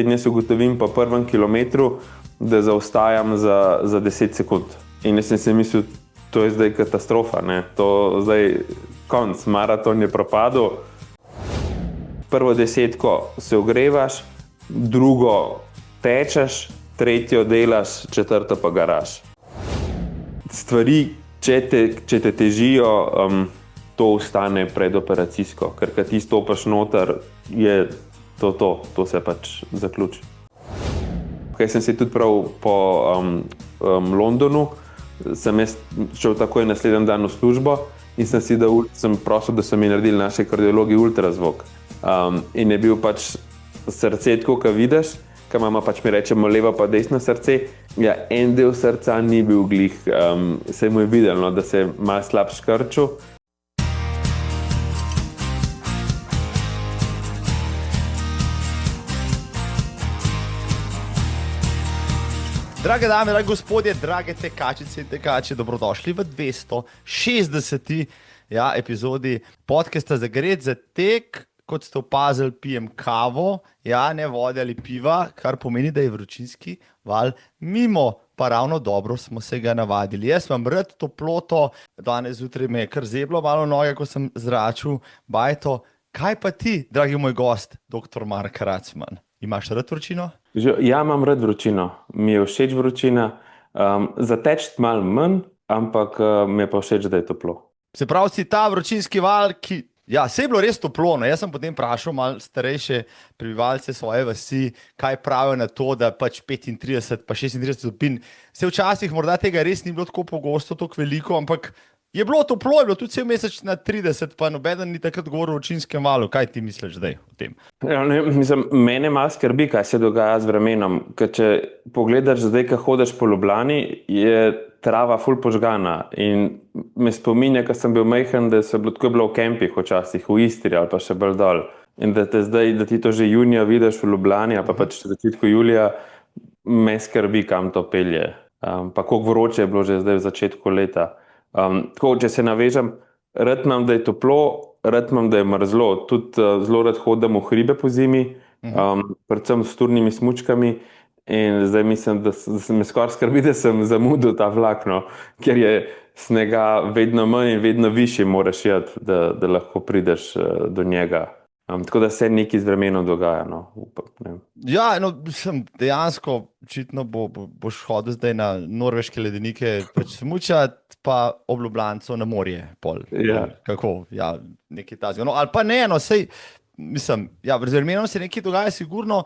In jaz ugotovim po prvem kilometru, da zaostajam za 10 sekund. In jaz sem si mislil, to je zdaj katastrofa, ne? To zdaj konc, maraton je propadel. Prvo 10 se ogrevaš, drugo tečeš, tretjo delaš, četrto pa garaš. Stvari, če te težijo, to ostane predoperacijsko, ker kad ti stopaš noter, je to se pač zaključi. Kaj sem si tudi prav po Londonu, sem jaz šel takoj naslednji dan v službo in sem prosil, da so mi naredili naši kardiologi ultrazvok. In je bil pač srce tako, kot vidiš, kaj mama pač mi rečemo levo pa desno srce. Ja, en del srca ni bil glih, se mu je videlo, da se je malo slab škrčil. Drage dame, dragi gospodje, drage tekačice in tekači, dobrodošli v 260. epizodi podcasta Zagret za tek. Kot ste opazili, pijem kavo, ne vode ali piva, kar pomeni, da je vročinski val mimo, pa ravno dobro smo se ga navadili. Jaz imam rad toploto, danes zjutraj me je kar zeblo malo noge, ko sem zračil bajto. Kaj pa ti, dragi moj gost, dr. Mark Racman? Imaš rad vročino? Ja, imam rad vročino. Mi je všeč vročina. Zateči malo manj, ampak mi je pa všeč, da je toplo. Se pravi, si ta vročinski val, ki... Ja, se je bilo res toplo, no. Jaz sem potem vprašal malo starejše prebivalce svoje vasi, kaj pravijo na to, da pač 35 pa 36 stopinj. Se včasih morda tega res ni bilo tako pogosto, tako veliko, ampak je bilo toplo, je bilo tudi cel mesec na 30, pa nobeden ni takrat govoril o vročinskem valu. Kaj ti misliš zdaj o tem? Ja, mene malo skrbi, kaj se dogaja z vremenom. Ker če pogledaš zdaj, ko hodiš po Ljubljani, je trava ful požgana in me spominja, ko sem bil majhen, da so bilo v kempih včasih, v Istri ali pa še bolj dol. In da ti to že junija vidiš v Ljubljani ali pa pač v začetku julija, me skrbi, kam to pelje. Pa koliko vroče je bilo že zdaj v začetku leta. Tako, če se navežem, rad imam, da je toplo, rad imam, da je mrzlo. Tudi zelo rad hodim v hribe po zimi, predvsem s turnimi smučkami. In zdaj mislim, da se me skoraj skrbi, da sem zamudil ta vlak, no, ker je snega vedno manj in vedno višji moraš iti, da lahko prideš do njega. Tako da se nekaj z vremenom dogaja. No, upam, ne. Ja, no, dejansko očitno boš hodil zdaj na norveške ledenike pač smučati, pa ob Ljubljancu na morje pol. Ja. Kako? Ja, nekaj tazga. No, ali pa ne, no, sej, mislim, ja, z vremenom se nekaj dogaja sigurno.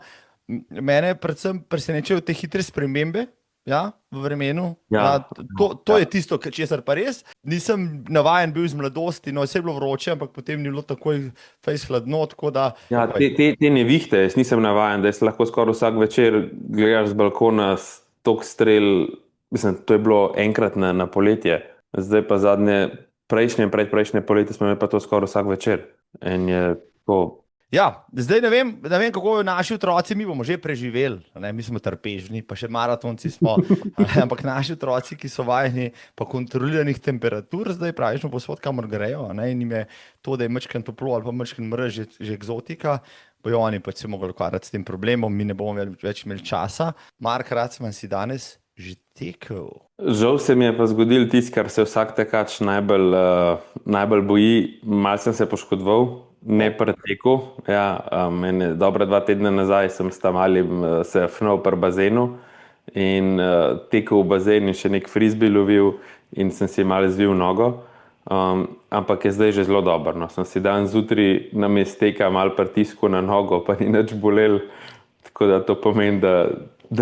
Mene predvsem presenečajo te hitre spremembe, v vremenu. Ja. To je tisto, česar pa res. Nisem navajen bil iz mladosti, no, vse je bilo vroče, ampak potem ni bilo takoj fejs hladno, tako da... Ja, te nevihte, jaz nisem navajen, da jaz lahko skoraj vsak večer gledaš z balkona tok strel, mislim, to je bilo enkrat na poletje. Zdaj pa predprejšnje poletje smo imeli pa to skoraj vsak večer. In je tako... Ja, zdaj ne vem, kako naši otroci, mi bomo že preživeli, ne, mi smo trpežni, pa še maratonci smo, ampak naši otroci, ki so vajeni pa kontroliranih temperatur, zdaj pravično posod, kamor grejo, ne, in jim je to, da je mečken toplo ali pa mečken mrz že egzotika, bojo oni pač se mogli ukvarjati s tem problemom, mi ne bomo več imeli časa. Mark Racman, si danes že tekel? Žal se mi je pa zgodil tisto, kar se vsak tekač najbolj boji, malo sem se poškodoval. Ne pretekel, dobra 2 tedna nazaj sem s tamalim se fnal pri bazenu in tekel v bazen in še nek frisbee lovil in sem si malo zvil nogo, ampak je zdaj že zelo dobro. No. Sem si dan zjutraj namesto teka malo pritiskel na nogo, pa ni nič bolel, tako da to pomeni, da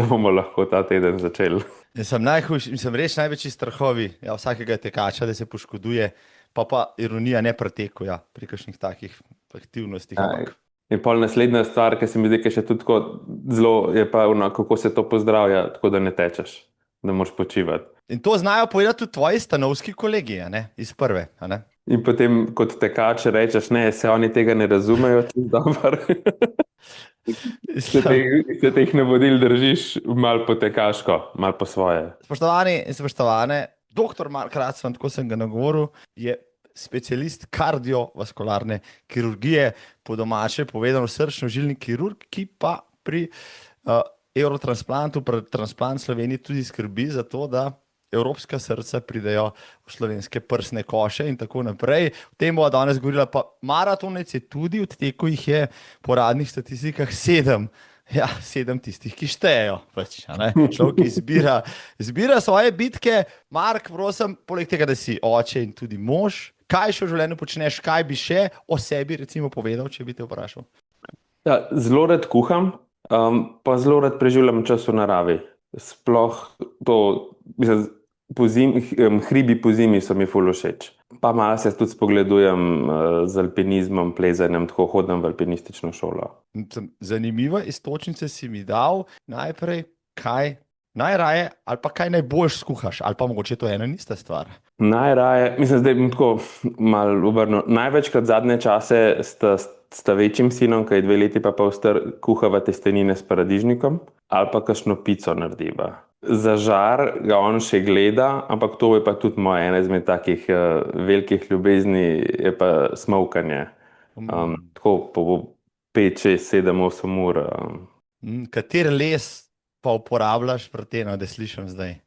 bomo lahko ta teden začeli. Sem res največji strahovi vsakega tekača, da se poškoduje. Pa ironija ne preteku, pri kakšnih takih aktivnostih. In pol naslednja stvar, ki se mi zdi, ki še tudi tako zelo, je pa kako se to pozdravlja, tako da ne tečeš, da moraš počivati. In to znajo povedati tudi tvoji stanovski kolegi, iz prve. In potem kot tekač rečeš, ne, se oni tega ne razumejo, čisto dobro. Se teh navodil držiš malo po tekaško, malo po svoje. Spoštovani in spoštovane, dr. Mark Racman, tako sem ga nagovoril, je specialist kardiovaskularne kirurgije, po domače povedano srčno-žilni kirurg, ki pa pri Eurotransplantu, pri Transplant Sloveniji tudi skrbi za to, da evropska srca pridejo v slovenske prsne koše in tako naprej. V tem bomo danes govorila, pa maratonec je tudi, od teku jih je po radnih statistikah 7. Ja, 7 tistih, ki štejejo. Pač, človek izbira svoje bitke. Mark, prosim, poleg tega, da si oče in tudi mož, kaj še v življenju počneš, kaj bi še o sebi recimo povedal, če bi te vprašal? Ja, zelo rad kuham, pa zelo rad preživljam čas v naravi. Sploh to, mislim, hribi po zimi so mi ful všeč. Pa malo se tudi spogledujem z alpinizmom, plezanjem, tako hodim v alpinistično šolo. Zanimive iztočnice si mi dal. Najprej, kaj najraje ali pa kaj najboljš skuhaš, ali pa mogoče to ena in ista stvar. Najraje, mislim, zdaj bom tako malo obrnil. Največkrat zadnje čase sta večjim sinom, ki je 2 leti pa pol star, kuhava testenine s paradižnikom ali pa kakšno pico narediva. Za žar ga on še gleda, ampak to je pa tudi moja ena izmed takih velikih ljubezni, je pa smokanje. Tako po 5, 6, 7, 8 ur. Kater les pa uporabljaš pri tem, da slišim zdaj?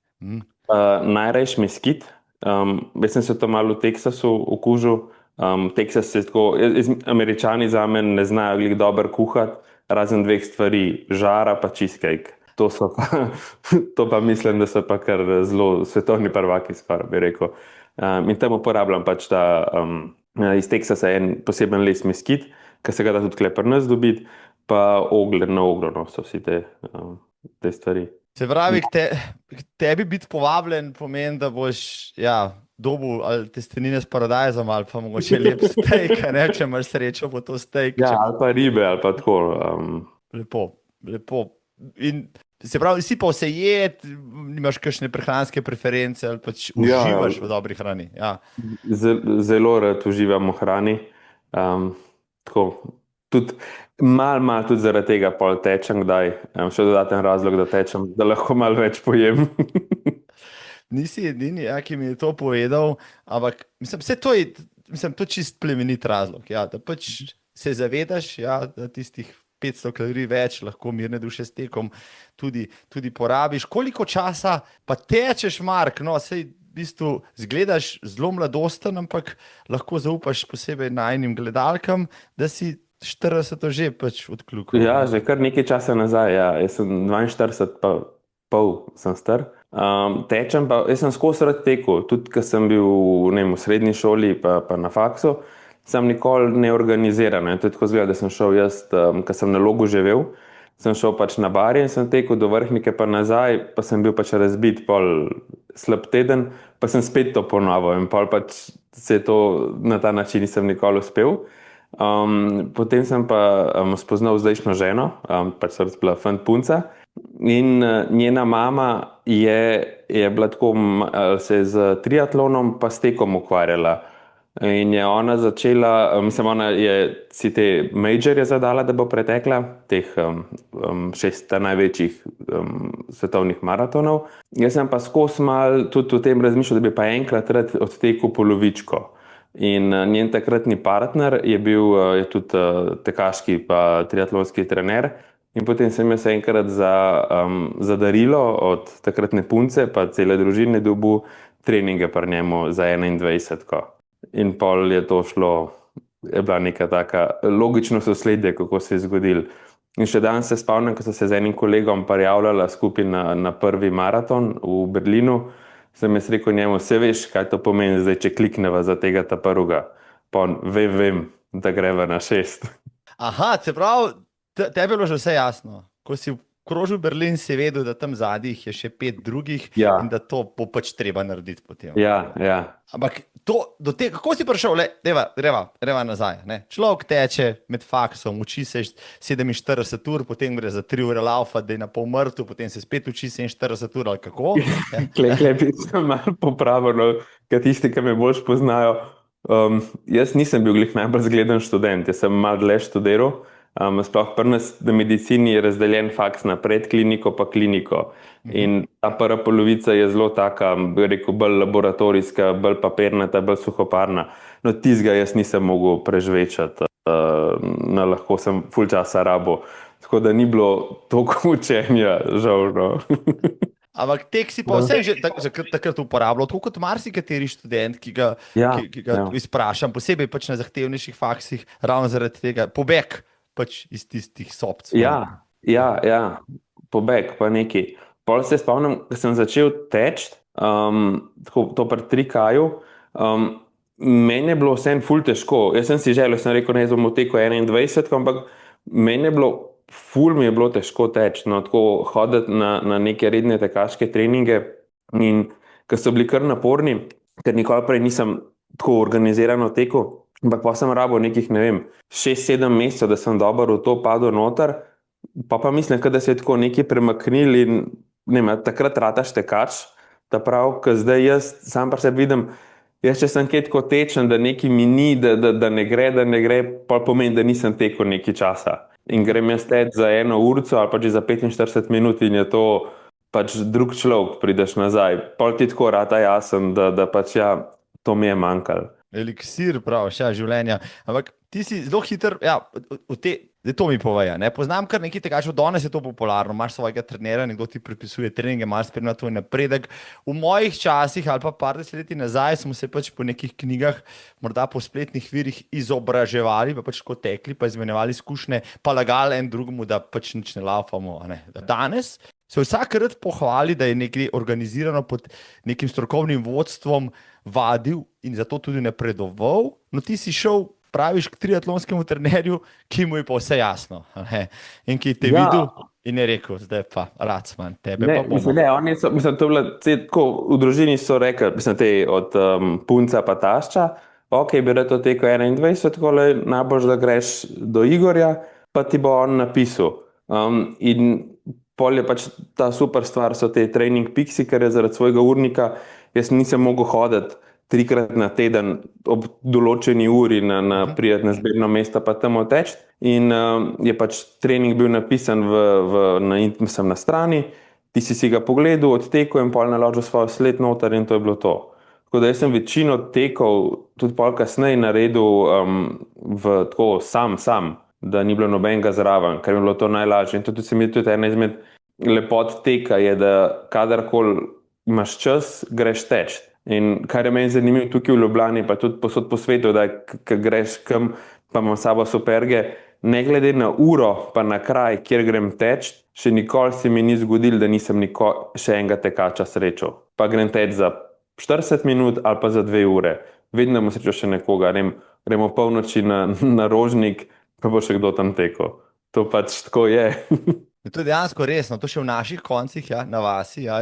Najrajši meskit. Jaz sem se to malo v Teksasu okužil. Teksas je tako, Američani zame ne znajo glih dobro kuhati, razen 2 stvari, žara pa cheesecake. To pa mislim, da so pa kar zelo svetovni prvaki skoraj, bi rekel. In tam uporabljam pač ta iz Teksasa en poseben les meskit, ki se ga da tudi tukaj pri nas dobiti, pa na Oglu so vsi te stvari. Se pravi, k tebi biti povabljen pomeni, da boš dobil ali testenine s paradajzom ali pa mogoče lep steak, če imaš srečo, bo to steak. Ja, ali pa ribe, ali pa tako. Lepo. In se pravi, si pa vse jed, imaš kakšne prehranske preference ali pač uživaš v dobri hrani? Ja. Zelo rad uživam v hrani. Tako, tudi malo tudi zaradi tega pol tečem kdaj. Še dodaten razlog, da tečem, da lahko malo več pojem. Nisi edini, ki mi je to povedal, ampak mislim, to čist plemenit razlog. Ja, da pač se zavedaš, da tistih 500 kalorij več lahko mirne duše s tekom tudi porabiš. Koliko časa pa tečeš, Mark? No, sej v bistvu zgledaš zelo mladosten, ampak lahko zaupaš posebej najnim gledalkam, da si 40 že pač odkljukal. Ja, že kar nekaj časa nazaj. Ja. Jaz sem 42 pa pol sem star. Tečem pa, jaz sem skozi rad tekel, tudi ko sem bil v srednji šoli pa na faksu, sem nikoli neorganiziran. To je tako zgleda, da sem šel jaz, ko sem na Logu živel, sem šel pač na bar in sem tekel do Vrhnike pa nazaj, pa sem bil pač razbit pol slab teden, pa sem spet to ponovil in pol pač se to na ta način nisem nikoli uspel. Potem sem pa spoznal zdajšnjo ženo, pač so bila fant punca in njena mama je bila tako, se z triatlonom pa s tekom ukvarjala. In je ona začela, mislim, ona je si te majorje zadala, da bo pretekla, teh 6 največjih svetovnih maratonov. Jaz sem pa skozi mal tudi o tem razmišljal, da bi pa enkrat rad odtekel polovičko. In njen takratni partner je bil tudi tekaški pa triatlonski trener. In potem sem jaz enkrat za darilo od takratne punce pa cele družine dobil treninge pri njemu za 21. In pol je to šlo, je bila neka taka logično sosledje, kako se je zgodil. In še danes se spomnim, ko so se z enim kolegom prijavljala skupaj na prvi maraton v Berlinu, sem jaz rekel njemu, vse veš, kaj to pomeni zdaj, če klikneva za tega ta prvega. Pa on, vem, da greva na 6. Aha, se pravi, tebi je bilo že vse jasno. Ko si krožil Berlin, si vedel, da tam zadnjih je še 5 drugih in da to bo pač treba narediti potem. Ja. Ampak kako si prišel? Greva nazaj. Ne? Človek teče med faksom, uči se 47 ur, potem gre za 3 ure laufa, da je na pol mrtev, potem se spet uči 47 ur ali kako? Klej bi se malo popravil, ker tisti, ki me bolj poznajo. Jaz nisem bil glih najbolj zgleden študent, jaz sem malo dlje študiral. Sploh pri nas na medicini je razdeljen faks na predkliniko pa kliniko. In ta prva polovica je zelo taka, bi rekel, bolj laboratorijska, bolj papirnata, bolj suhoparna. No, tistega jaz nisem mogel prežvečati. Lahko sem ful časa rabo. tako da ni bilo toliko učenja, žal. No. Ampak tek si pa vse že takrat uporabljal, tako kot marsikateri študent, Ja, ki ga ja. izprašam, posebej pač na zahtevnejših faksih, ravno zaradi tega pobeg pač iz tistih sobcev. Ja, pobeg pa neki. Pol se spomnim, ko sem začel teči, tako to pri trikaju, meni je bilo vseeno ful težko. Jaz sem si želel, sem rekel, ne, jaz bom v teku 21, ampak meni je bilo, ful mi je bilo težko teči, no, tako hoditi na neke redne tekaške treninge in ko so bili kar naporni, ker nikoli prej nisem tako organizirano tekel, ampak pa sem rabo nekih, ne vem, 6-7 mesecev, da sem dobro v to padel noter, pa mislim, da se je tako nekaj premaknil in ne vem, takrat rataš tekač, ta prav, ker zdaj jaz sam pa sebi vidim, jaz če sem kaj tako tečen, da nekaj mi ni, da ne gre, pa pomeni, da nisem tekel nekaj časa. In grem jaz teč za 1 urico ali pa že za 45 minut in je to pač drug človek, prideš nazaj. Pol ti tako rata jasen, da pač ja, to mi je manjkalo. Eliksir, prav, še življenja. Ampak ti si zelo hiter, ja, to mi poveja. Ne? Poznam kar nekaj tekačev, danes je to popularno, imaš svojega trenera, nekdo ti pripisuje treninge, malo spremlja tvoj napredek. V mojih časih ali pa par desetletij nazaj smo se pač po nekih knjigah, morda po spletnih virih izobraževali, pa pač tako tekli, pa izmenjevali izkušnje, pa lagali en drugemu, da pač nič ne laufamo. Ne? Danes se vsak rad pohvali, da je nekaj organizirano pod nekim strokovnim vodstvom vadil in zato tudi napredoval. No, ti si šel, praviš, k triatlonskemu trenerju, ki mu je pa vse jasno. Ne? In ki te videl in je rekel, zdaj pa Racman, tebe Ne, pa bomo. oni so, to je bilo, tako, v družini so rekli, te od punca pa tašča, ok, bi rad to teko 21, tako le najbolj, da greš do Igorja, pa ti bo on napisal. In pol je pač ta super stvar, so te trening piksi, ker je zaradi svojega urnika, jaz nisem mogel hoditi 3-krat na teden ob določeni uri na prijetno zbirno mesto, pa tam teč. In je pač trening bil napisan na strani, ti si ga pogledal, odtekel in pol naložil svojo sled noter in to je bilo to. Tako da jaz sem večino tekov, tudi pol kasneje naredil tako sam, da ni bilo nobenega zraven, ker je bilo to najlažje. In tudi se mi je tudi ena izmed lepot teka je, da kadarkoli imaš čas, greš teč. In kar je meni zanimivo tukaj v Ljubljani, pa tudi posod po svetu, da ko greš kam, pa imam sabo superge, ne glede na uro, pa na kraj, kjer grem teč, še nikoli se mi ni zgodilo, da nisem še enega tekača srečal. Pa grem teč za 40 minut ali pa za 2 ure. Vedno bom srečal še nekoga, gremo v polnoči na Rožnik, pa bo še kdo tam tekel. To pač tako je. To je dejansko resno, to še v naših koncih, ja, na vasi, ja,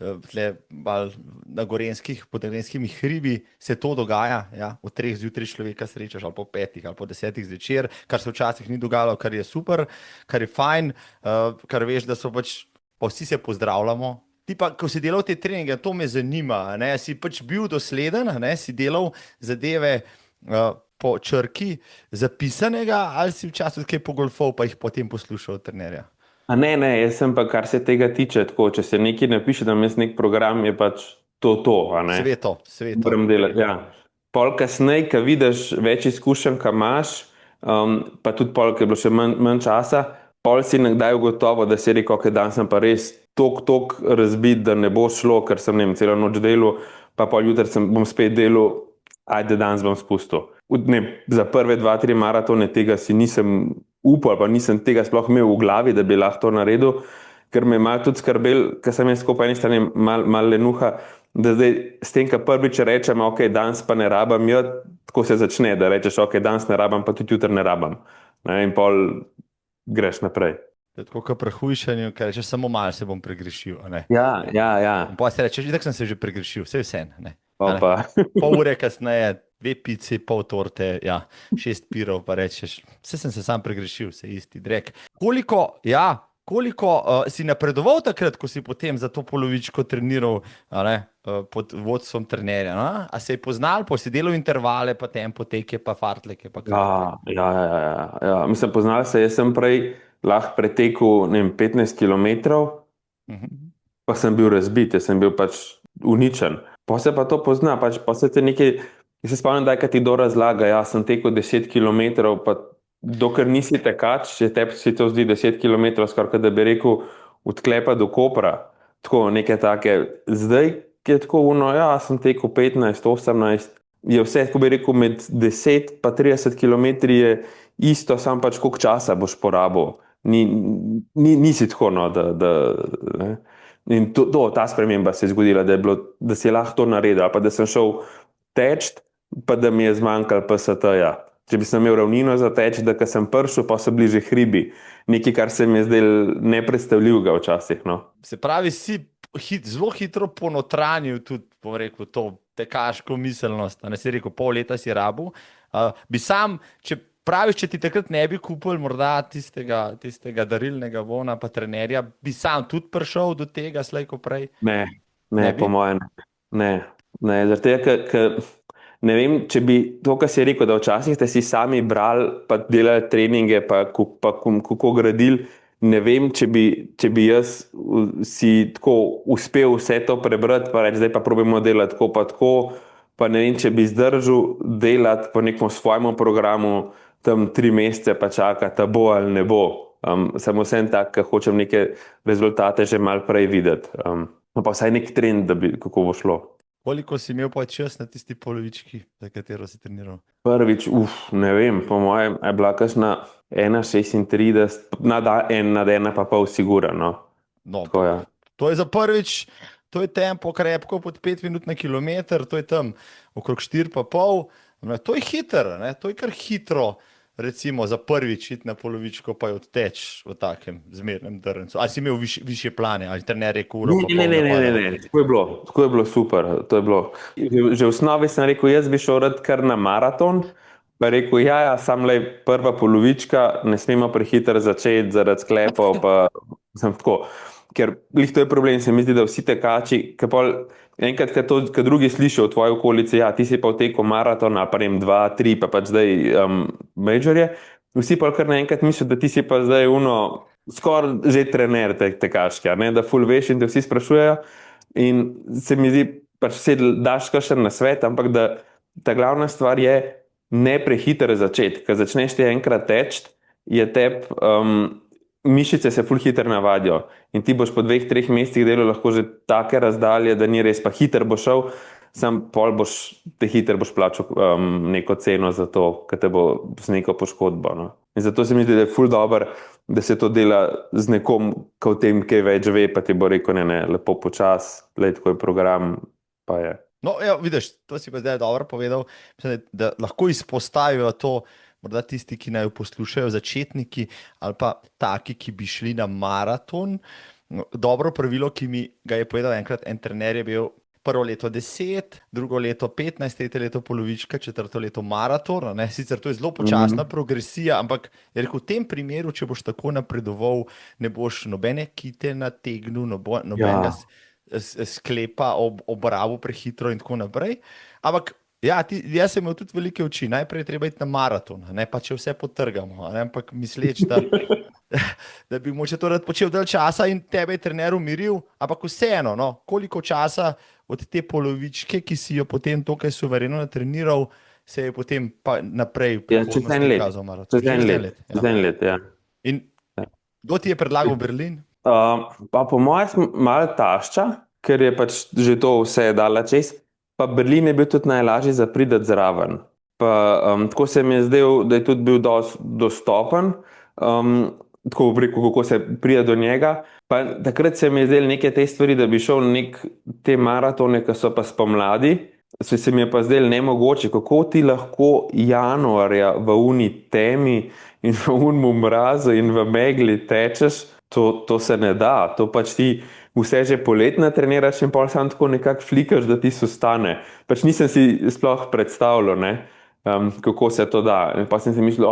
na gorenskih, pod gorenskimi hribi se to dogaja, ja, v 3 zjutraj človeka srečaš, ali po 5 ali po 10 zvečer, kar se včasih ni dogajalo, kar je super, kar je fajn, kar veš, da so pač, pa vsi se pozdravljamo. Ti pa, ko si delal te treninge, to me zanima, ne, si pač bil dosleden, ne, si delal zadeve po črki zapisanega, ali si včasih kaj pogolfal, pa jih potem poslušal od trenerja? Ne, jaz sem pa, kar se tega tiče, tako, če se nekaj napiše, da imaš nek program, je pač to, a ne? Sveto. Moram delati, ja. Pol kasneje, ko vidiš več izkušenj, ko imaš, pa tudi pol, ko je bilo še manj časa, pol si nekdaj ugotovo, da si rekel, ok, dan sem pa res tok razbit, da ne bo šlo, ker sem, ne vem, celo noč delal, pa pol jutri bom spet delal, ajde, danes bom spustil. Za prve 2-3 maratone tega si nisem upal, pa nisem tega sploh imel v glavi, da bi lahko to naredil, ker me je malo tudi skrbel, ker sem jaz skupaj eni strani malo lenuha, da zdaj s tem, ko prvič rečem, ok, danes pa ne rabam, ja, tako se začne, da rečeš, ok, danes ne rabam, pa tudi jutri ne rabam. In pol greš naprej. To je tako kot pri hujšanju, ker rečeš, samo malo se bom pregrešil. Ja. In pa si rečeš, itak sem se že pregrešil, vse je vse. Pol ure kasneje, 2 pici, pol torte, ja, 6 pirov, pa rečeš, vse sem se sam pregrešil, vse isti drek. Koliko si napredoval takrat, ko si potem za to polovičko treniral, pod vodstvom trenerja? A se je poznal, pa si delal intervale, pa tempo teke, pa fartleke, pa kaj? Ja. Mislim, poznal se, jaz sem prej lahko pretekel, ne vem, 15 kilometrov, pa sem bil razbit, jaz sem bil pač uničen. Pa se pa to pozna, pač pa se te nekaj, jaz se spomnim, da ti kdo razlaga, ja, sem tekel 10 kilometrov, pa dokler nisi tekač, če tebi si to zdi 10 km, skoraj da bi rekel od Klepa do Kopra, tako neke take, zdaj je tako uno, ja, sem tekel 15, 18, je vse, tako bi rekel, med 10 pa 30 km je isto, sam pač koliko časa boš porabil. Nisi tako, no, ne. In ta sprememba se je zgodila, da si lahko to naredil, pa da sem šel teč, pa da mi je zmanjkalo PST-ja. Če bi sem imel ravnino za teč, da ko sem prišel, pa so bliže hribi. Nekaj, kar se mi je zdelo nepredstavljivega včasih, no. Se pravi, si zelo hitro ponotranil tudi, bom rekel, to tekaško miselnost. Ne si rekel, pol leta si rabu. Bi sam, če praviš, če ti takrat ne bi kupil morda tistega darilnega bona pa trenerja, bi sam tudi prišel do tega slej ko prej? Ne, po mojem ne. Zaradi tega, ker ne vem, če bi to, kar si rekel, da včasih ste si sami brali, pa delali treninge, pa kako gradili, ne vem, če bi jaz si tako uspel vse to prebrati, pa reči, zdaj pa probujemo delati tako pa tako, pa ne vem, če bi zdržal delati po nekom svojemu programu, tam 3 mesece pa čakati, bo ali ne bo. Samo vsem tak, ker hočem neke rezultate že malo prej videti. Pa vsaj nek trend, kako bo šlo. Koliko si imel pa čas na tisti polovički, za katero si treniral? Prvič, ne vem, po mojem je bila kakšna 1,36, nad 1,5 sigurno. No, tako, ja. To je za prvič, to je tempo krepko pod 5 minut na kilometr, to je tam okrog 4,5. To je hitro, to je kar hitro, recimo za prvič iti na polovičko pa je odteč v takem zmernem drncu. Ali si imel višje plane, ali trener rekel uro? Ne, tako je bilo super, to je bilo. Že v osnovi sem rekel, jaz bi šel rad kar na maraton, pa rekel, ja, sam le prva polovička, ne smemo prehitro začeti zaradi sklepov, pa sem tako. Ker to je problem, se mi zdi, da vsi tekači, enkrat, ko drugi slišijo v tvoji okolici, ja, ti si pa v teku maratona, pa ne vem, 2, 3, pa pač zdaj majorje, vsi pa kar naenkrat mislijo, da ti si pa zdaj skoraj že trener tekaški, da ful veš in te vsi sprašujejo. In se mi zdi, pač se daš kakšen nasvet, ampak da ta glavna stvar je ne prehitro začeti. Ko začneš ti enkrat teči, je mišice se ful hitro navadijo in ti boš po 2-3 mesecih delal lahko že take razdalje, da ni res, pa hitro bo šel, sam pol hitro boš plačal neko ceno za to, ker te bo z neko poškodbo. No. In zato se mi zdi, da je ful dobro, da se to dela z nekom, ko v tem kaj več ve, pa ti bo rekel, ne, lepo počas, tako je program, pa je. No, ja, vidiš, to si pa zdaj dobro povedal, da lahko izpostavijo to, morda tisti, ki naj jo poslušajo, začetniki ali pa taki, ki bi šli na maraton. Dobro pravilo, ki mi ga je povedal enkrat en trener, je bil prvo leto 10, drugo leto 15, tretje leto polovička, četrto leto maraton. Sicer to je zelo počasna progresija, ampak je rekel, v tem primeru, če boš tako napredoval, ne boš nobene kite nategnil, nobenega sklepa ob rabu prehitro in tako naprej. Ampak ja, jaz sem imel tudi velike oči. Najprej je treba iti na maraton, pa če vse potrgamo. Ampak misleč, da bi moče to rad počel dalj časa in tebe je trener umiril, ampak vseeno, koliko časa od te polovičke, ki si jo potem tukaj suvereno natreniral, se je potem pa naprej čez en let. Ja. In kdo ti je predlagal Berlin? Pa po mojem malo tašča, ker je pač že to vse dala čez. Pa Berlin je bil tudi najlažji za priti zraven. Tako se mi je zdel, da je tudi bil dostopen, tako rekel, kako se pride do njega. Pa takrat se mi je zdel neke te stvari, da bi šel na te maratone, ki so pa spomladi. Se mi je pa zdel nemogoče, kako ti lahko januarja v uni temi in v unmu mrazu in v megli tečeš, to se ne da. To pač ti vse že poletno treniraš in pol sam tako nekako flikaš, da ti sostane. Pač nisem si sploh predstavljal, kako se to da. In pa sem si mislil,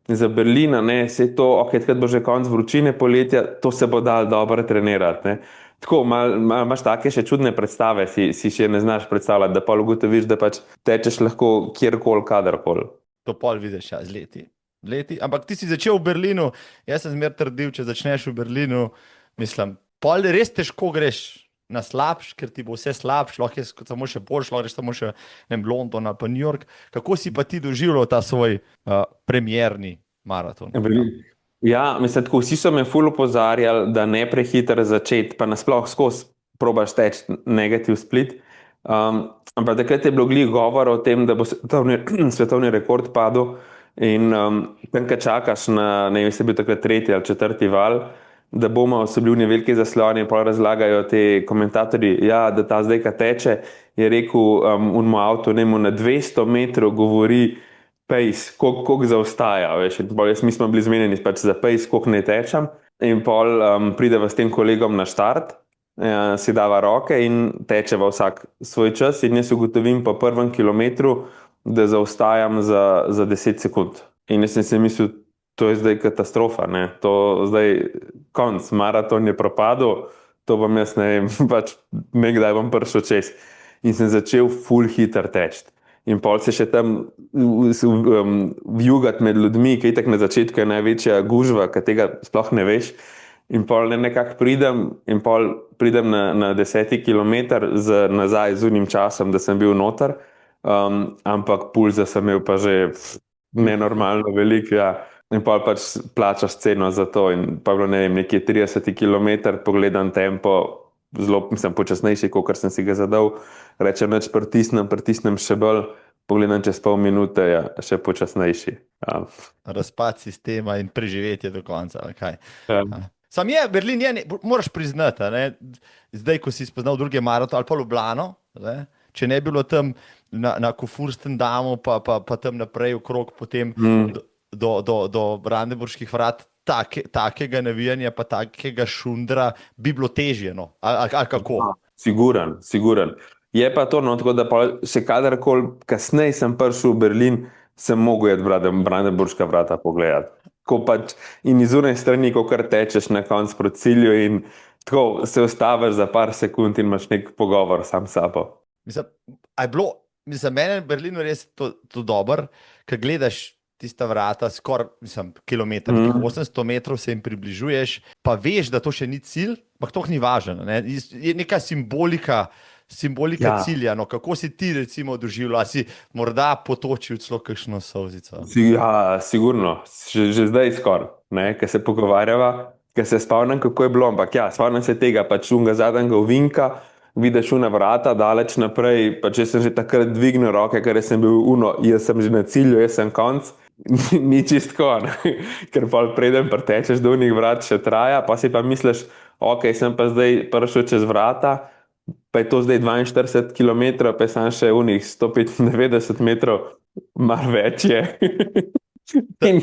za Berlina, se to, kad bo že konc vročine poletja, to se bo dal dobro trenirati. Tako, imaš take še čudne predstave, si še ne znaš predstavljati, da pol ugotoviš, da pač tečeš lahko kjerkoli, kadarkoli. To pol vidiš, ja, z leti. Ampak ti si začel v Berlinu, jaz sem zmer trdil, če začneš v Berlinu, mislim, pol res težko greš na slabš, ker ti bo vse slabš, lahko je samo še boljš, lahko greš samo še London ali pa New York. Kako si pa ti doživljal ta svoj premierni maraton. Ja, mislim, tako vsi so me ful opozarjali, da ne prehiter začeti, pa nasploh skozi probaš teči negativ split. Ampak takrat je bilo glih govora o tem, da bo svetovni rekord padel in tam, kad čakaš na, ne vem, se je bil takrat tretji ali četrti val, da so bili oni veliki zasloni in pol razlagajo te komentatorji, ja, da ta zdaj, kad teče, je rekel unmo avto, ne mu na 200 metrov govori pace, koliko zaostaja, veš, in pol mi smo bili zmenjeni pač za pace, koliko ne tečem, in pol prideva s tem kolegom na štart, si dava roke in tečeva vsak svoj čas in jaz ugotovim po prvem kilometru, da zaostajam za 10 sekund. In jaz sem si mislil, to je zdaj katastrofa, ne, to zdaj konc, maraton je propadel, to bom jaz, ne vem, pač nekdaj bom prišel čez. In sem začel ful hiter teči. In pol se še tam vjugati med ljudmi, ki itak na začetku je največja gužva, ki tega sploh ne veš. In pol nekako pridem na 10. kilometer nazaj z unim časom, da sem bil noter, ampak pulza sem imel pa že nenormalno velik, ja. In pol pač plačaš ceno za to in pa bilo, ne vem, nekje 30 kilometer, pogledam tempo, zelo sem počasnejši, kot sem si ga zadal, rečem, neč pritisnem še bolj, pogledam čez pol minute, ja, še počasnejši. Ja. Razpad sistema in preživetje do konca, kaj. Ja. Sam je, Berlin je, moraš priznati, ne? Zdaj, ko si spoznal druge maraton ali pa Ljubljano, ne? Če ne bilo tam na Kurfürstendamu, pa tam naprej okrog, potem do Brandenburških vrat, takega navijanja, pa takega šundra bi bilo težje, no? Ali kako? Siguren. Je pa to, no, tako da pa še kadarkoli kasneje sem prišel v Berlin, sem mogel jeti Brandenburška vrata pogledati. Ko pač in iz une strani, ko kar tečeš na konc proti cilju in tako se ustaviš za par sekund in imaš nek pogovor sam s sabo. Mislim, mene v Berlinu res to dober, ko gledaš tista vrata, skoraj kilometer, 800 metrov se jim približuješ, pa veš, da to še ni cilj, ampak to ni važno. Ne? Je neka simbolika cilja. No, kako si ti recimo doživljal, si morda potočil celo kakšno solzico? Ja, sigurno, že zdaj skoraj, ko se pogovarjava, ko se spomnim, kako je bilo, ampak ja, spomnim se tega, pač unga zadnjega ovinka, vidiš una vrata, daleč naprej, pa če sem že takrat dvignil roke, ker sem bil jaz sem že na cilju, jaz sem konc, ni čistko, ker pa preden pretečeš do unih vrat še traja, pa si pa misliš, ok, sem pa zdaj prišel čez vrata, pa je to zdaj 42 km, pa je sam še unih 195 metrov, mar več je. In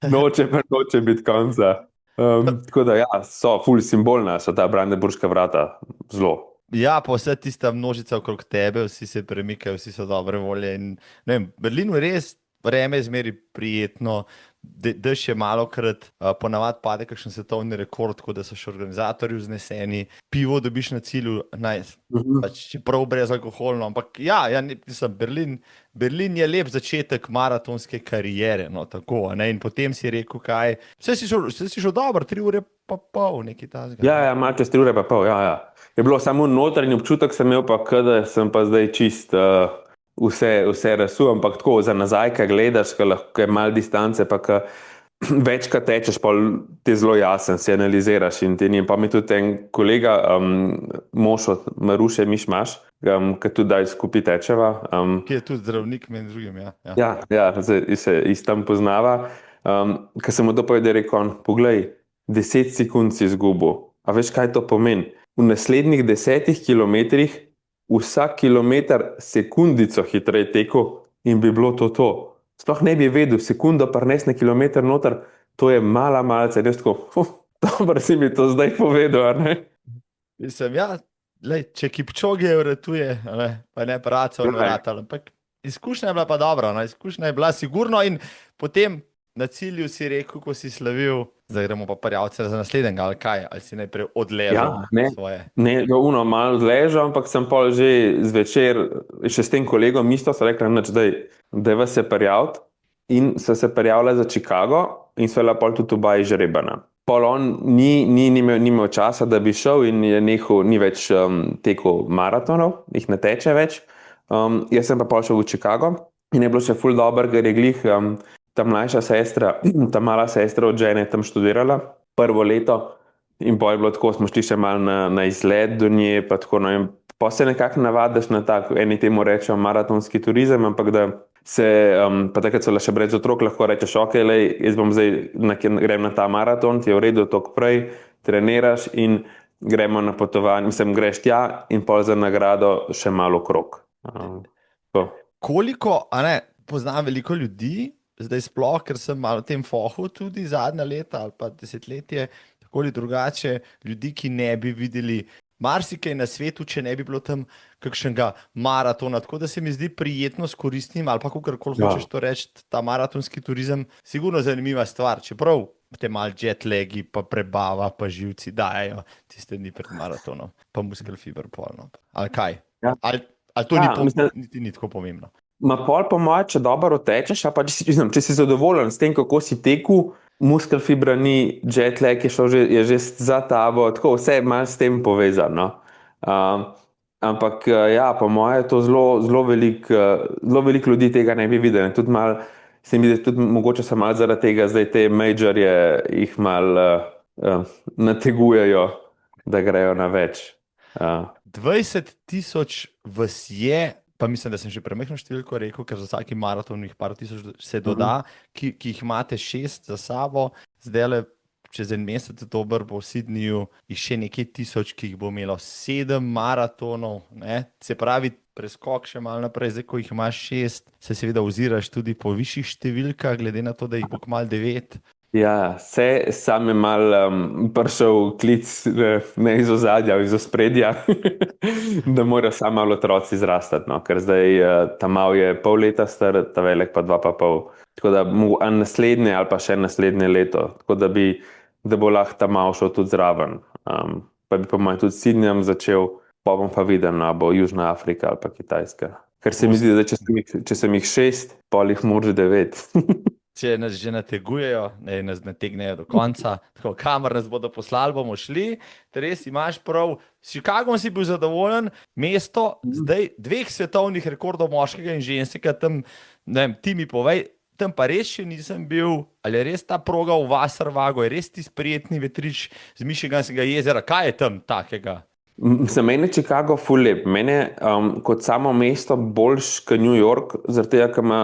noče biti konca. Tako da ja, so ful simbolna, so ta Brandenburška vrata, zelo. Ja, pa vse tista množica okrog tebe, vsi se premikajo, vsi so dobre volje. In, ne vem, Berlinu je res vreme zmeri prijetno, dež je malokrat, ponavadi pade kakšen svetovni rekord, tako da so še organizatorji vzneseni, pivo dobiš na cilju, pač čeprav brezalkoholno, ampak ja, Berlin je lep začetek maratonske kariere, no tako, ne, in potem si rekel, kaj, vse si šel dobro, 3 ure pa pol, nekaj tazga. Ja, malo čez 3 ure pa pol, ja. Je bilo samo notranji občutek, sem imel pa, da sem pa zdaj čist vse rasul, ampak tako za nazaj, kaj gledaš, kaj je malo distance, pa kaj večkrat tečeš, pa ti zelo jasen, si analiziraš in ti ni. Pa mi tudi en kolega, mož od Maruše Mišmaš, ki tudi daj skupaj tečeva. Ki je tudi zdravnik med drugim, ja. Ja, se tam poznava. Ko sem mu to povedal, rekel, poglej, 10 sekund si izgubil. A veš, kaj to pomeni? V naslednjih 10 kilometrih vsak kilometer sekundico hitreje tekel in bi bilo to. Sploh ne bi vedel, sekundo prines na kilometer noter, to je malce. Res tako, dobro si mi to zdaj povedal, ne? Mislim, ja, če Kipčoge vratuje, pa ne praca vratal, ampak izkušnja je bila pa dobra, izkušnja je bila sigurno in potem na cilju si rekel, ko si slavil, zdaj gremo pa prijavce za naslednjega, ali kaj, ali si najprej odležal svoje? Ne, malo odležal, ampak sem pol že zvečer, še s tem kolegom isto, so rekli, dajva se prijaviti in so se prijavila za Chicago in so pol tudi oba izžrebana. Pol on ni imel časa, da bi šel in je nehal, ni več tekel maratonov, jih ne teče več. Jaz sem pa pol šel v Chicago in je bilo še ful dobro, ker je glih ta mlajša sestra, ta mala sestra od žene tam študirala prvo leto in pol je bilo tako, smo šli še malo na izlet do nje, pa tako, no, in pa se nekako navadiš na tak, eni temu rečejo maratonski turizem, ampak da se, pa takrat so le še brez otrok, lahko rečeš, ok, lej, jaz bom zdaj, grem na ta maraton, ti je v redu, toliko prej, treniraš in gremo na potovanje, mislim, greš tja in pol za nagrado še malo okrog. Koliko, a ne, poznam veliko ljudi, zdaj sploh, ker sem malo v tem fohu tudi zadnja leta ali pa desetletje, tako ali drugače, ljudi, ki ne bi videli marsikaj na svetu, če ne bi bilo tam kakšnega maratona. Tako da se mi zdi prijetno s koristnim, ali pa kakorkoli hočeš to reči, ta maratonski turizem, sigurno zanimiva stvar, čeprav te mal jetlagi, pa prebava, pa živci dajo tiste dni pred maratonom, pa muskel fiber polno. Ali kaj? Ja. Ali to niti ni tako pomembno? Ma pol po moje, če dobro tečeš, pa če si zadovoljen s tem, kako si tekel, muskel fibra ni, jetlag je že za tabo, tako vse je malo s tem povezano. Ampak ja, po moje je to zelo veliko ljudi tega ne bi videli. Tudi malo, se mi zdi, tudi mogoče se malo zaradi tega zdaj te majorje jih malo nategujejo, da grejo na več. 20,000 vas je, pa mislim, da sem že premehno številko rekel, ker za vsaki maraton jih par tisoč se doda, ki jih imate 6 za sabo, zdaj čez en mesec, oktober bo v Sydneyju jih še nekaj tisoč, ki jih bo imelo 7 maratonov, ne? Se pravi, preskok še malo naprej, zdaj ko jih imaš 6, se seveda oziraš tudi po višjih številkah, glede na to, da jih bo kmalu 9. Ja, sam je mal prišel klic ne iz ozadja, iz ospredja, da morajo samo malo otroci zrastati, no? Ker zdaj ta mal je pol leta star, ta velik pa 2,5. Tako da naslednje ali pa še naslednje leto, tako da bo lahko ta mal šel tudi zraven. Pa bi po mojem tudi s Sydneyjem začel, pa bom pa videl, no, bo Južna Afrika ali pa Kitajska. Ker se mi zdi, da če sem jih 6, pol jih moraš 9. Če nas že nategujejo, nas nategnejo do konca, tako kamor nas bodo poslali, bomo šli. Res imaš prav, s Chicagom si bil zadovoljen, mesto zdaj 2 svetovnih rekordov moškega in ženskega, tam, ne vem, ti mi povej, tam pa res še nisem bil, ali je res ta proga v Wasserwagu, je res ti sprijetni vetrič z Michiganskega jezera, kaj je tam takega? Za mene je Chicago ful lep. Mene kot samo mesto boljš kot New York, zaradi tega, ker ima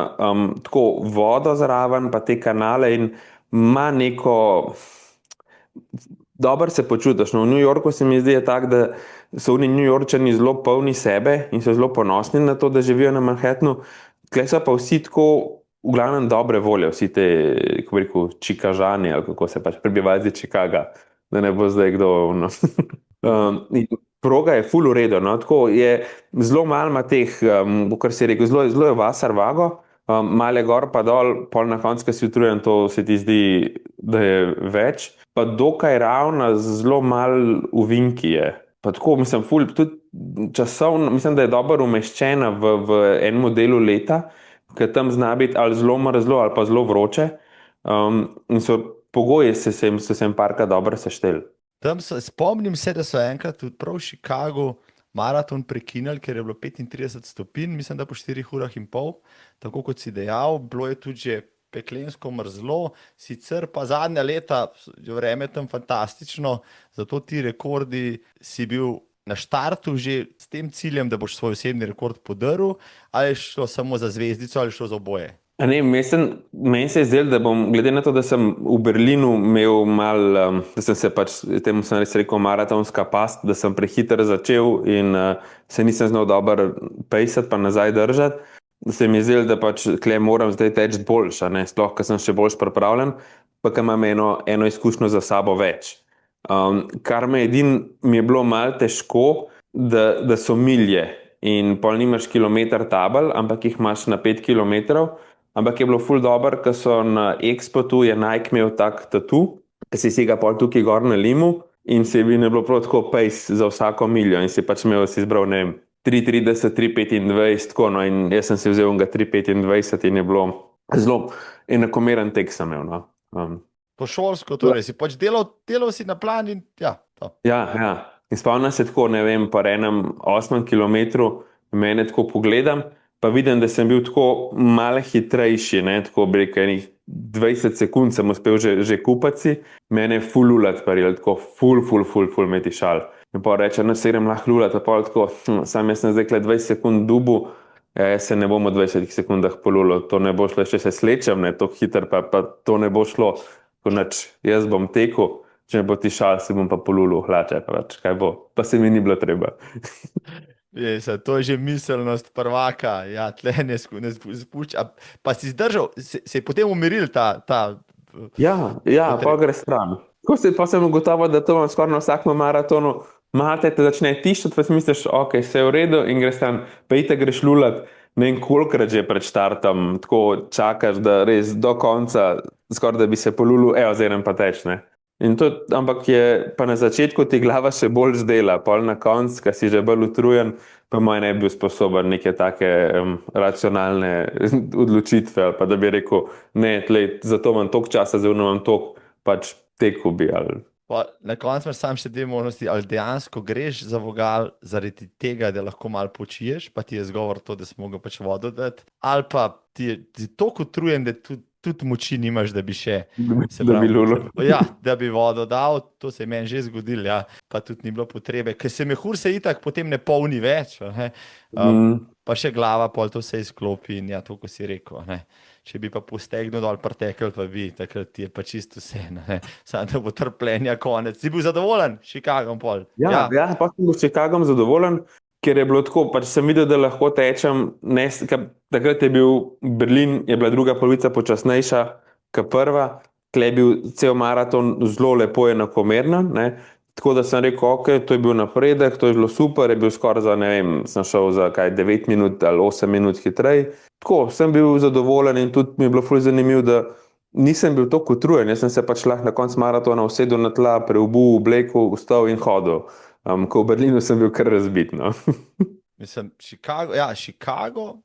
tako vodo zraven, pa te kanale in ima neko... Dobro se počutiš. No, v New Yorku se mi zdi tako, da so oni New Yorkčani zelo polni sebe in so zelo ponosni na to, da živijo na Manhattanu. Tukaj so pa vsi tako v glavnem dobre volje, vsi te, kako bi rekel, Čikažani, ali kako se pač prebivalci Chicaga, da ne bo zdaj kdo... No. Proga je ful v redu, no? Tako je zelo malo ima teh, kar si rekel, zelo je Wasserwago, malo je gor pa dol, pol na koncu, ko si utrujen, to se ti zdi, da je več, pa dokaj ravna, zelo malo uvinki je. Pa tako, mislim, ful, tudi časovno, mislim, da je dobro umeščena v enem delu leta, ker tam zna biti ali zelo mrzlo, ali pa zelo vroče, in so pogoji so se jim parka dobro sešteli. Tam spomnim se, da so enkrat tudi prav v Chicagu maraton prekinili, ker je bilo 35 stopinj, mislim, da po 4,5 urah, tako kot si dejal, bilo je tudi že peklensko mrzlo, sicer pa zadnja leta je vreme tam fantastično, zato ti rekordi si bil na štartu že s tem ciljem, da boš svoj osebni rekord podaril, ali je šlo samo za zvezdico ali je šlo za oboje? Meni se je zdelo, da bom, glede na to, da sem v Berlinu imel malo, da sem se pač, temu sem res rekel, maratonska past, da sem prehiter začel in se nisem znal dobro pejsati pa nazaj držati, da se mi je zdelo, da pač tukaj moram zdaj teči boljša, ne, sploh, ker sem še boljš pripravljen, pa ker imam eno izkušnjo za sabo več. Kar mi je bilo malo težko, da so milje in pol nimaš kilometer tabel, ampak jih imaš na 5 kilometrov. Ampak je bilo ful dobro, ker so na Expotu je Nike imel tak tatu, ki si ga pol tukaj gor na limu in se je bilo prav tako pejs za vsako miljo in si pač si izbral, ne vem, 3,30, 3,25, tako, no, in jaz sem si vzel 3,25 in je bilo zelo enakomeren tek sem imel, no. Po šolsko, torej si pač delal si na plan in ja, to. Ja. In spomnim se tako, ne vem, po enem 8 kilometru mene tako pogledam, pa vidim, da sem bil tako malo hitrejši, ne, tako bi rekel, 20 sekund sem uspel že kupati, mene je ful lulat paril, tako ful me tišal. In pa reče, no se grem lahko lulat, pa tako, sam jaz sem zdaj 20 sekund dubu, jaz se ne bom v 20 sekundah polulil, to ne bo šlo, če se slečem, ne, to hiter, pa to ne bo šlo, konač, jaz bom tekel, če me bo tišal, si bom pa polulil hlače, kaj bo, pa se mi ni bilo treba. To je že miselnost prvaka, ja, tle ne spušča. Pa si zdržal, se je potem umiril ta Ja, pa gre stran. Pa sem ugotovil, da to imam skoraj na vsakem maratonu, malo te začne tiščati, pa si misliš, ok, vse je v redu in greš tam, pa itek greš lulat, ne vem kolikrat že pred štartom, tako čakaš, da res do konca, skoraj da bi se polulil, evo, zdaj pa teč, ne. Ampak je pa na začetku ti glava še bolj zdela, pol na koncu, ko si že bolj utrujen, pa moj ne bi bil sposoben neke take racionalne odločitve, ali pa da bi rekel, ne, zato imam toliko časa, zdaj imam toliko, pač tekel bi. Pa na koncu imaš sam še dve možnosti, ali dejansko greš za vogal zaradi tega, da lahko malo počiješ, pa ti je zgovor to, da si mogel pač vodo dati, ali pa ti je toliko utrujen, da tudi moči nimaš, da bi še Da bi lulil. Ja, da bi vodo dal, to se je meni že zgodilo, ja, pa tudi ni bilo potrebe, ker se mehur se itak potem ne polni več, ne? Pa še glava pol to se izklopi in ja, to, ko si rekel, ne? Če bi pa postegnil dol pretekel, pa bi, takrat ti je pa čisto vse, ne? Samo da bo trpljenja konec. Si bil zadovoljen, Chicagom pol? Ja, pa sem bil s Chicagom zadovoljen, ker je bilo tako, pač sem videl, da lahko tečem, takrat je bil Berlin, je bila druga polovica počasnejša kot prva, tle je bil cel maraton zelo lepo enakomerno, ne, tako da sem rekel, ok, to je bil napredek, to je bilo super, je bil skoraj za, ne vem, sem šel za 9 minut ali 8 minut hitrej, tako, sem bil zadovoljen in tudi mi je bilo ful zanimivo, da nisem bil toliko utrujen, jaz sem se pač lahko na koncu maratona usedel na tla, preobul, oblekel, vstal in hodil. Ko v Berlinu sem bil kar razbit, no. Mislim, Chicago,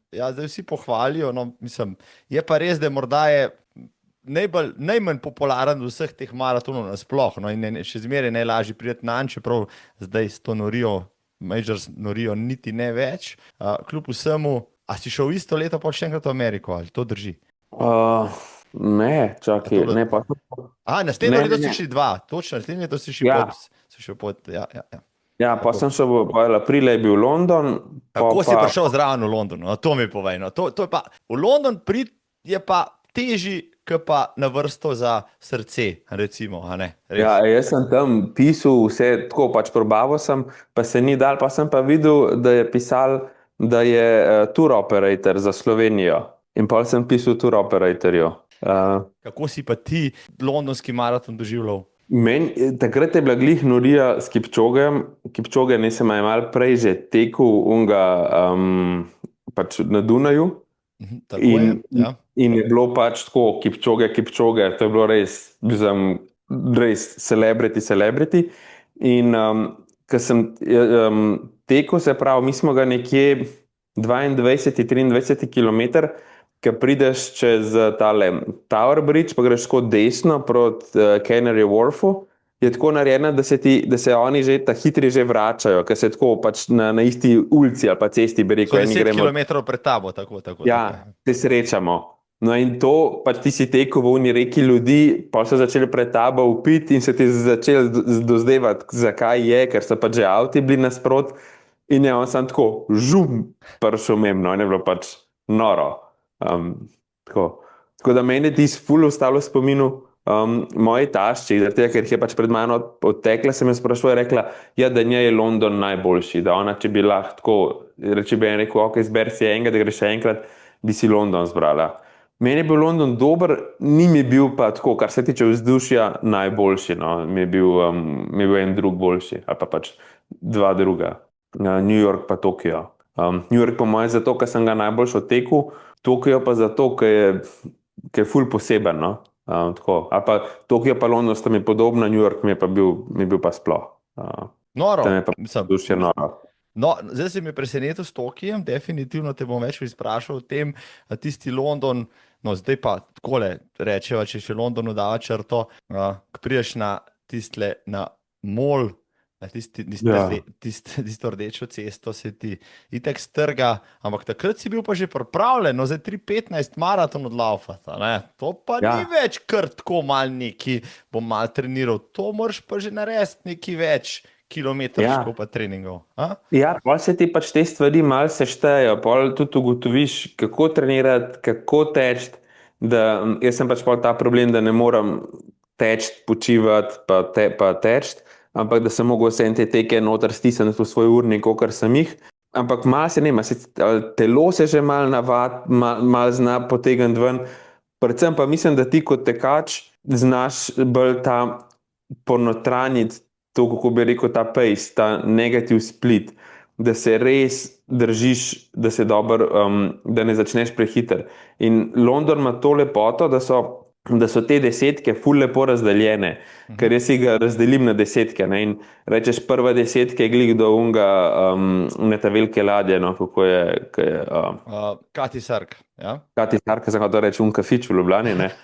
zdaj vsi pohvalijo, no, mislim, je pa res, da morda je najmanj popularen od vseh teh maratonov nasploh, no, in še zmeraj najlažje priti nanj, čeprav zdaj s to norijo, majors norijo niti ne več. Kljub vsemu, a si šel isto leto pa še enkrat v Ameriko, ali to drži? Ne, čakaj, ne pa. Naslednjo leto si šli dva, točno, naslednjo leto si šel pot, ja. Ja, pa sem šel v aprila, je bil London. Kako si prišel zraven v London? No, to mi povej. No. To je pa, v London je pa težji, kot pa na vrsto za srce, recimo. A ne? Ja, jaz sem tam pisal vse tako, pač probaval sem, pa se ni dal, pa sem pa videl, da je pisal, da je tour operator za Slovenijo. In pa sem pisal tour operatorju. Kako si pa ti londonski maraton doživljal? Takrat je bila glih norija s Kipčogem. Kipčoge nisem malo prej že tekel pač na Dunaju. In je bilo pač tako, Kipčoge, to je bilo res, res celebrity. In ko sem tekel, se pravi, mi smo ga nekje 22-23 km, ko prideš čez tale Tower Bridge, pa greš tako desno proti Canary Wharfu, je tako narejena, da se oni že ta hitri že vračajo, ker se tako pač na isti ulici ali pa cesti bi rekel. 10 km pred tabo, tako. Ja, se srečamo. No in to, pač ti si tekel v uni reki ljudi, pa so začeli pred tabo upiti in se ti začeli dozdevati, zakaj je, ker so pač že avti bili nasprot in je on sam tako žum prišel memno, in je bilo pač noro. Tako da meni je tisti ful ostalo v spominu moji tašči, ker je pač pred mano odtekla, sem jo sprašala, rekla, ja, da njej je London najboljši, da ona, če bi lahko tako, če bi en rekel, ok, zberi si enega, da greš še enkrat, bi si London zbrala. Meni je bil London dober, ni mi bil pa tako, kar se tiče vzdušja, najboljši, no, mi je bil en drug boljši, ali pa pač dva druga, New York pa Tokio. New York po moje zato, ker sem ga najboljš odtekel, Tokio pa zato, ker je ful poseben, no. Tako. Ali pa Tokio pa London sta mi podobna, New York mi je bil pa sploh. Noro. Tam je pa vzdušje noro. No, zdaj si mi presenetil s Tokijem, definitivno te bom več izprašal o tem, tisti London, no zdaj pa takole rečeva, če še Londonu dava črto, ko prideš na tistle, na mall Ja. Tisto rdečo cesto se ti itek strga, ampak takrat si bil pa že pripravljen, no za 3:15 maraton odlaufati, ne? To pa ni Ja. več kar tako mal neki, bom mal treniral, to moraš pa že narediti neki več kilometrov pa treningov. A? Ja, pol se ti pač te stvari malo seštejejo, pol tudi ugotoviš, kako trenirati, kako teči. Jaz sem pač pol ta problem, da ne morem teči, počivati, pa teči, ampak da sem mogel vse te teke noter stisniti v svoj urnik, kakor sem jih. Ampak malo se nema, telo se že malo navad, malo zna potegniti ven. Predvsem pa mislim, da ti kot tekač znaš bolj ta ponotranjiti to, kako bi rekel, ta pace, ta negativ split, da se res držiš, da se dobro, da ne začneš prehiter. In London ima to lepoto, da so te desetke ful lepo razdeljene, ker jaz si ga razdelim na desetke, ne? In rečeš, prva desetka je glih do unga, na ta velike ladje, no, kako je, Kati Sark, ja? Kati Sarka, sem hotel reči, Kafič v Ljubljani, ne.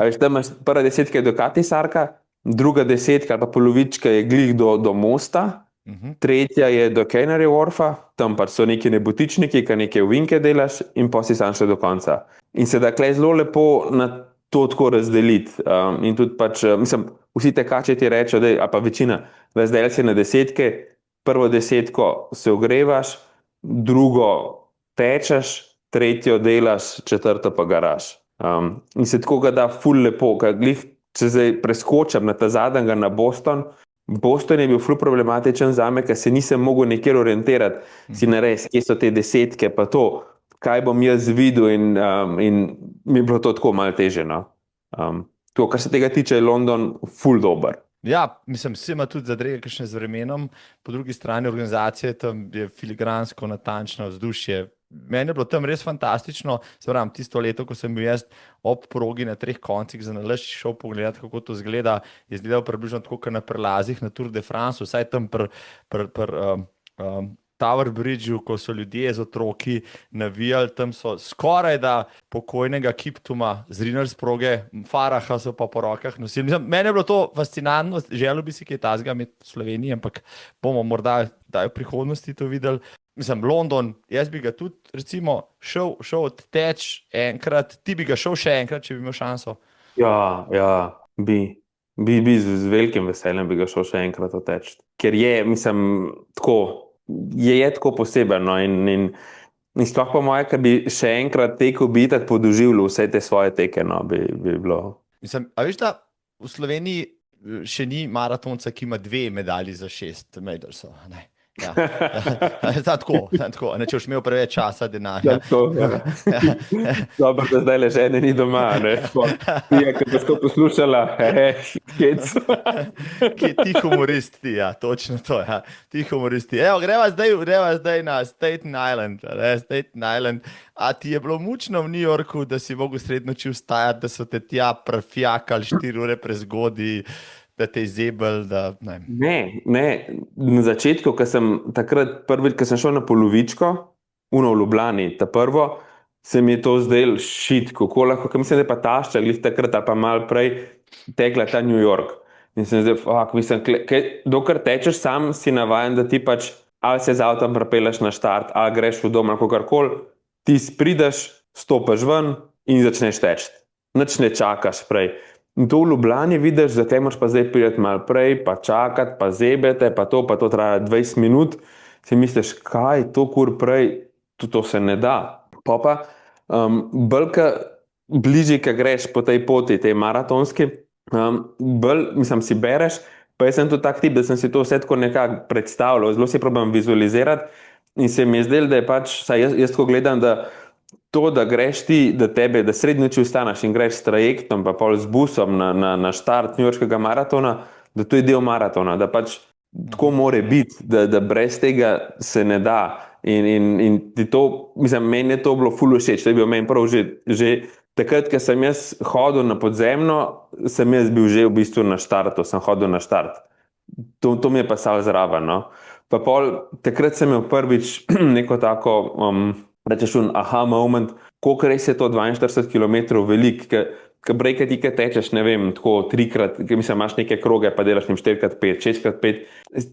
A veš, tam imaš prva desetka je do Kati Sarka, druga desetka ali pa polovička je glih do mosta, tretja je do Canary Wharfa, tam pač so neki nebotičniki, ki neke ovinke delaš in pa si sam še do konca. In se da klej zelo lepo na to tako razdeliti. In tudi pač, mislim, vsi tekači ti rečejo, ali pa večina, razdeli se na desetke, prvo desetko se ogrevaš, drugo tečeš, tretjo delaš, četrto pa garaš. In se tako ga da ful lepo, če zdaj preskočam na ta zadnjega na Boston. Boston je bil ful problematičen zame, ker se nisem mogel nikjer orientirati, si narediti, kje so te desetke, pa to, kaj bom jaz videl in mi je bilo to tako malo teže, no. To, kar se tega tiče, je London ful dober. Ja, mislim, vsi ima tudi zadrege kakšne z vremenom, po drugi strani organizacije tam je filigransko natančno vzdušje. Meni je bilo tam res fantastično, se pravim, tisto leto, ko sem bil jaz ob progi na 3 koncih za nalašč šel pogledati, kako to izgleda, je izgledal približno tako, kot na prelazih na Tour de France, vsaj tam Tower Bridgeu, ko so ljudje z otroki navijali, tam so skoraj da pokojnega Kiptuma zrinili z proge, Faraha so pa po rokah nosili. Meni je bilo to fascinantno, želel bi si kaj takega imeti v Sloveniji, ampak bomo morda v prihodnosti to videli. Mislim, London, jaz bi ga tudi recimo šel odteč enkrat, ti bi ga šel še enkrat, če bi imel šanso. Ja, bi z velikim veseljem bi ga šel še enkrat odteč. Ker je, mislim, tako, je tako poseben, no, in sploh po moje, ker bi še enkrat tekel, bi tako podoživljal vse te svoje teke, no, bi bilo. Mislim, a veš, da v Sloveniji še ni maratonca, ki ima 2 medalji za 6 medaljev, ne? Ja, tako, ne, če boš imel preveč časa, denarja. Dobro, da zdaj le žene ni doma, ne? Ti, ki bo tako poslušala, hec. Ti humoristi, ja, točno to, ja. Ti humoristi. Evo, greva zdaj na Staten Island. A ti je bilo mučno v New Yorku, da si mogel sredi noči vstajati, da so te tja prefjakali 4 ure prezgodaj, da te je zebel, da ne. Ne, na začetku, ko sem takrat prvič, ko sem šel na polovičko, v Ljubljani, ta prvo, se mi je to zdelo shit, kako lahko, ker mislim, da je pa tašča, glih takrat ali pa malo prej tekla ta New York. In sem zdaj, mislim, dokler tečeš sam, si navajen, da ti pač ali se z avtom prepeleš na štart, ali greš v dom, ali kakorkoli, ti prideš, stopiš ven in začneš teči. Nič ne čakaš prej. In to v Ljubljani vidiš, zakaj moraš pa zdaj priti malo prej, pa čakati, pa zebete, pa to traja 20 minut, si misliš, kaj to kur prej, to se ne da. Pa bolj bližje, ko greš po tej poti, tej maratonski, bolj, mislim, si bereš, pa jaz sem tudi tak tip, da sem si to vse tako nekako predstavljal, zelo si probam vizualizirati in se mi je zdelo, da je pač, saj jaz tako gledam, da to, da greš ti, da sredi noči vstaneš in greš s trajektom, pa pol z busom na štart newyorškega maratona, da to je del maratona, da pač tako more biti, da brez tega se ne da. In ti to, mislim, meni je to bilo ful všeč, to je bil meni prav že takrat, ko sem jaz hodil na podzemno, sem jaz bil že v bistvu na štartu, sem hodil na štart. To mi je pa sal zraven, no. Pa pol, takrat sem imel prvič neko tako, rečeš aha moment, koliko res je to 42 km velik, brejke ti, ki tečeš, ne vem, tako trikrat, mislim, imaš neke kroge, pa delaš njim 4x5, 6x5,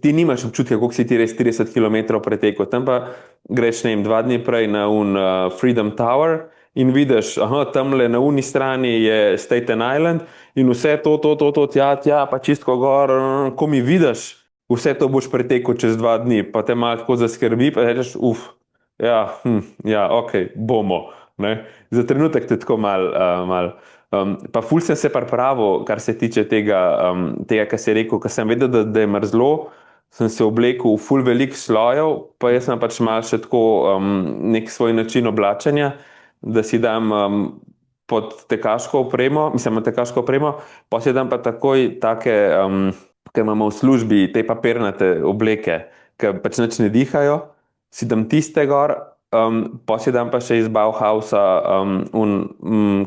ti nimaš občutka, koliko si ti res 30 km pretekel. Tam pa greš, ne vem, 2 dni prej na Freedom Tower in vidiš, tamle na uni strani je Staten Island in vse to, tja, pa čistko gor, ko mi vidiš, vse to boš pretekel čez 2 dni, pa te malo tako zaskrbi, pa rečeš, ja, ok, bomo. Ne? Za trenutek te tako mal. Pa ful sem se pripravil, kar se tiče tega, kar si rekel, ker sem vedel, da je mrzlo, sem se oblekel v ful velik slojev, pa jaz sem pač mal še tako nek svoj način oblačenja, da si dam pod tekaško opremo, pa si dam pa takoj take, ki imamo v službi, te papirnate obleke, ki pač nič ne dihajo, si dam tiste gor, pa si dam pa še iz Bauhausa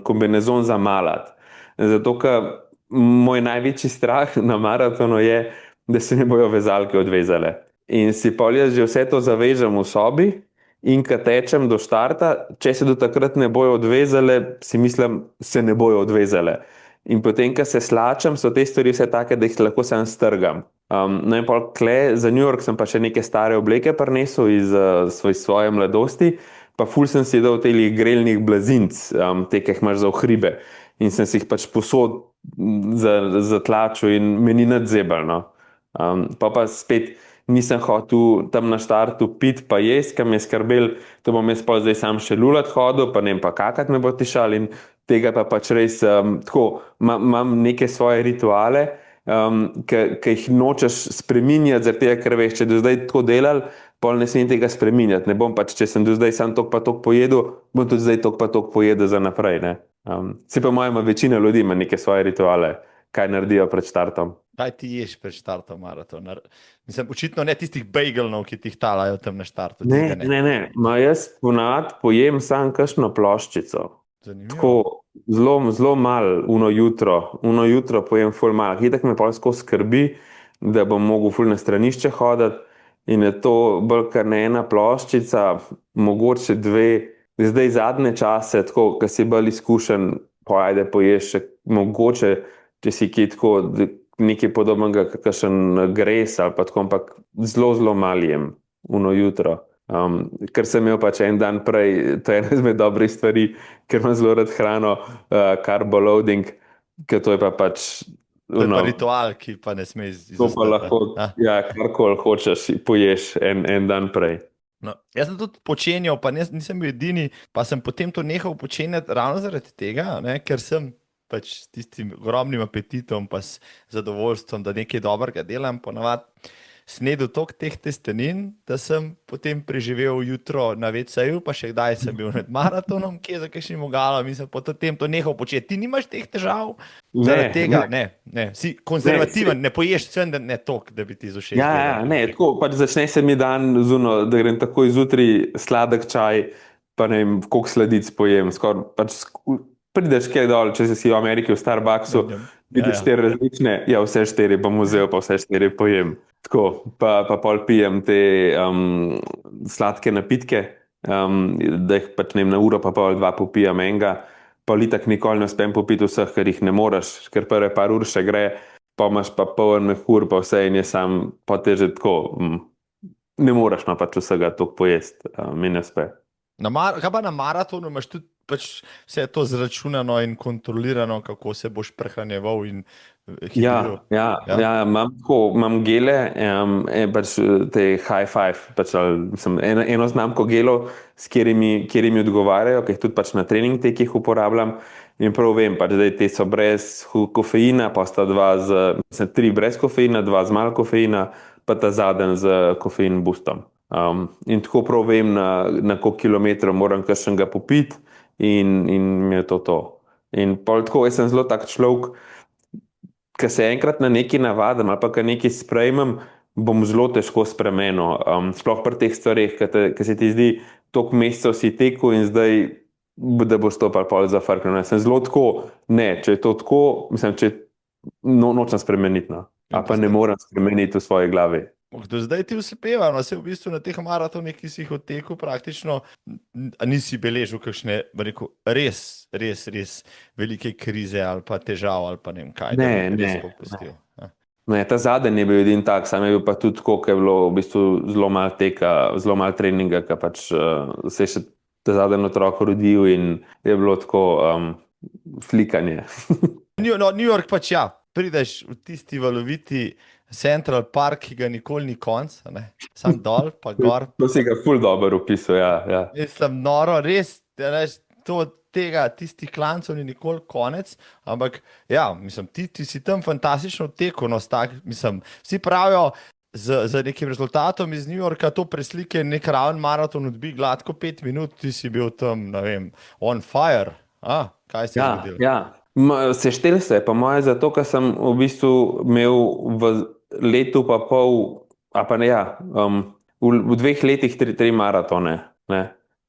kombinezon za malat. Zato, ker moj največji strah na maratonu je, da se mi bojo vezalke odvezale. In si pol jaz že vse to zavežem v sobi in ko tečem do štarta, če se do takrat ne bojo odvezale, si mislim, se ne bojo odvezale. In potem, ko se slačem, so te stvari vse take, da jih lahko sam strgam. No in pol za New York sem pa še neke stare obleke prinesel iz svoje mladosti, pa ful sem si dal teh grelnih blazinc, te, ki jih imaš za ohribe. In sem si jih pač posod zatlačil in meni nadzebal. No. Pa spet nisem hotel tam na štartu pit pa jest, ker me je skrbel, to bom jaz pa zdaj sam še lulat hodil, pa ne vem pa kakat me bo tišal in tega pa pač res tako, imam neke svoje rituale, ki jih nočeš spreminjati, zaradi tega, ker veš, če do zdaj tako delal, pol ne smem tega spreminjati. Ne bom pač, če sem do zdaj sam tok pa tok pojedel, bom tudi zdaj tok pa tok pojedel za naprej. Ne? Se pa moja večina ljudi ima neke svoje rituale, kaj naredijo pred štartom. Kaj ti ješ pred štartom maratona? Mislim, očitno ne tistih bejgelnov, ki ti jih talajo tam na štartu. Ne. Jaz ponavadi pojem sam kakšno ploščico. Tako zelo malo uno jutro pojem ful malo. Hitek me pol skozi skrbi, da bom mogel ful na stranišče hoditi in je to bolj kar ne ena ploščica, mogoče 2, zdaj zadnje čase, tako, ko si bolj izkušen, ajde poješ še mogoče, če si kje tako nekaj podobnega, kakšen gres ali pa tako, ampak zelo malo jem uno jutro. Ker sem imel pač en dan prej, to je ena izmed dobrih stvari, ker imam zelo rad hrano, carbo loading, ker to je pa pač to je pa ritual, ki pa ne sme izostati. To pa lahko, karkoli hočeš, poješ en dan prej. No, jaz sem tudi počenjal, pa nisem bil edini, pa sem potem to nehal počenjati ravno zaradi tega, ne, ker sem pač s tistim ogromnim apetitom pa s zadovoljstvom, da nekaj dobrega delam, ponavadi snedel toliko teh testenin, da sem potem preživel jutro na WC-ju, pa še kdaj sem bil med maratonom, kje za kakšnim ogalom in sem potem to nehal početi. Ti nimaš teh težav? Zaradi tega? Ne. Si konzervativen, ne poješ vsem, da ne toliko, da bi ti z ušes. Ne, tako, pač začne se mi dan zuno, da grem takoj zjutraj sladek čaj, pa ne vem, koliko sladic pojem, pač prideš kje dol, če si v Ameriki v Starbucksu, vidiš 4 različne, vse 4 bom vzel, pa vse 4 pojem. Tako, pa pol pijem te sladke napitke, da jih pač na uro pa pol 2 popijem enega, pa itak nikoli ne uspem popiti vseh, ker jih ne moreš, ker prve par ur še gre, pa imaš pa poln mehur, pa vse in je sam, pa te že tako, ne moreš pač vsega toliko pojesti, mi ne uspe. Kaj pa na maratonu imaš tudi pač vse to zračunano in kontrolirano, kako se boš prehranjeval in hitril? Imam gele, pač te high five, pač, eno znamko gelov, s katerimi odgovarjajo, ki jih tudi pač na trening tekih uporabljam in prav vem, pač, da te so brez kofeina, pa sta 3 brez kofeina, 2 z malo kofeina, pa ta zadnji z kofein boostom. In tako prav vem, na koliko kilometrov moram kakšnega popiti in mi je to. In pol tako, jaz sem zelo tak človek, ko se enkrat na nekaj navadim ali pa ko nekaj sprejmem, bom zelo težko spremenil. Sploh pri teh stvareh, ko se ti zdi, toliko mesecev si tekel in zdaj, da boš to pol zafrknil. Sem zelo tako, če je to tako, mislim, če nočem spremeniti, a pa ne morem spremeniti v svoji glavi. Do zdaj ti uspeva, no, se v bistvu na teh maratonih, ki si jih odtekel, praktično nisi beležil kakšne, bi rekel, res velike krize ali pa težav ali pa ne vem kaj, da Ne, bi res ne. popustil. Ja. Ne, ta zadnji je bil edin tak, sam je bil pa tudi tako, ker je bilo v bistvu zelo malo teka, zelo malo treninga, ker pač se je še ta zadnji otrok rodil in je bilo tako flikanje. New York pač ja, prideš v tisti valoviti Central Park, ki ga nikoli ni konc, a ne, sam dol, pa gor. To si ga ful dobro opisal, ja, ja. Mislim, noro, res, ja, veš, tistih klancov ni nikoli konec, ampak ja, mislim, ti si tam fantastično tekel, no, mislim, vsi pravijo, z nekim rezultatom iz New Yorka to preslike nek raven maraton odbi gladko 5 minut, ti si bil tam, ne vem, on fire, kaj se je zgodilo? Ja. Seštel se, pa moje zato, ker sem v bistvu imel v letu pa pol, a pa ne, ja, v 2 letih 3 maratone, ne.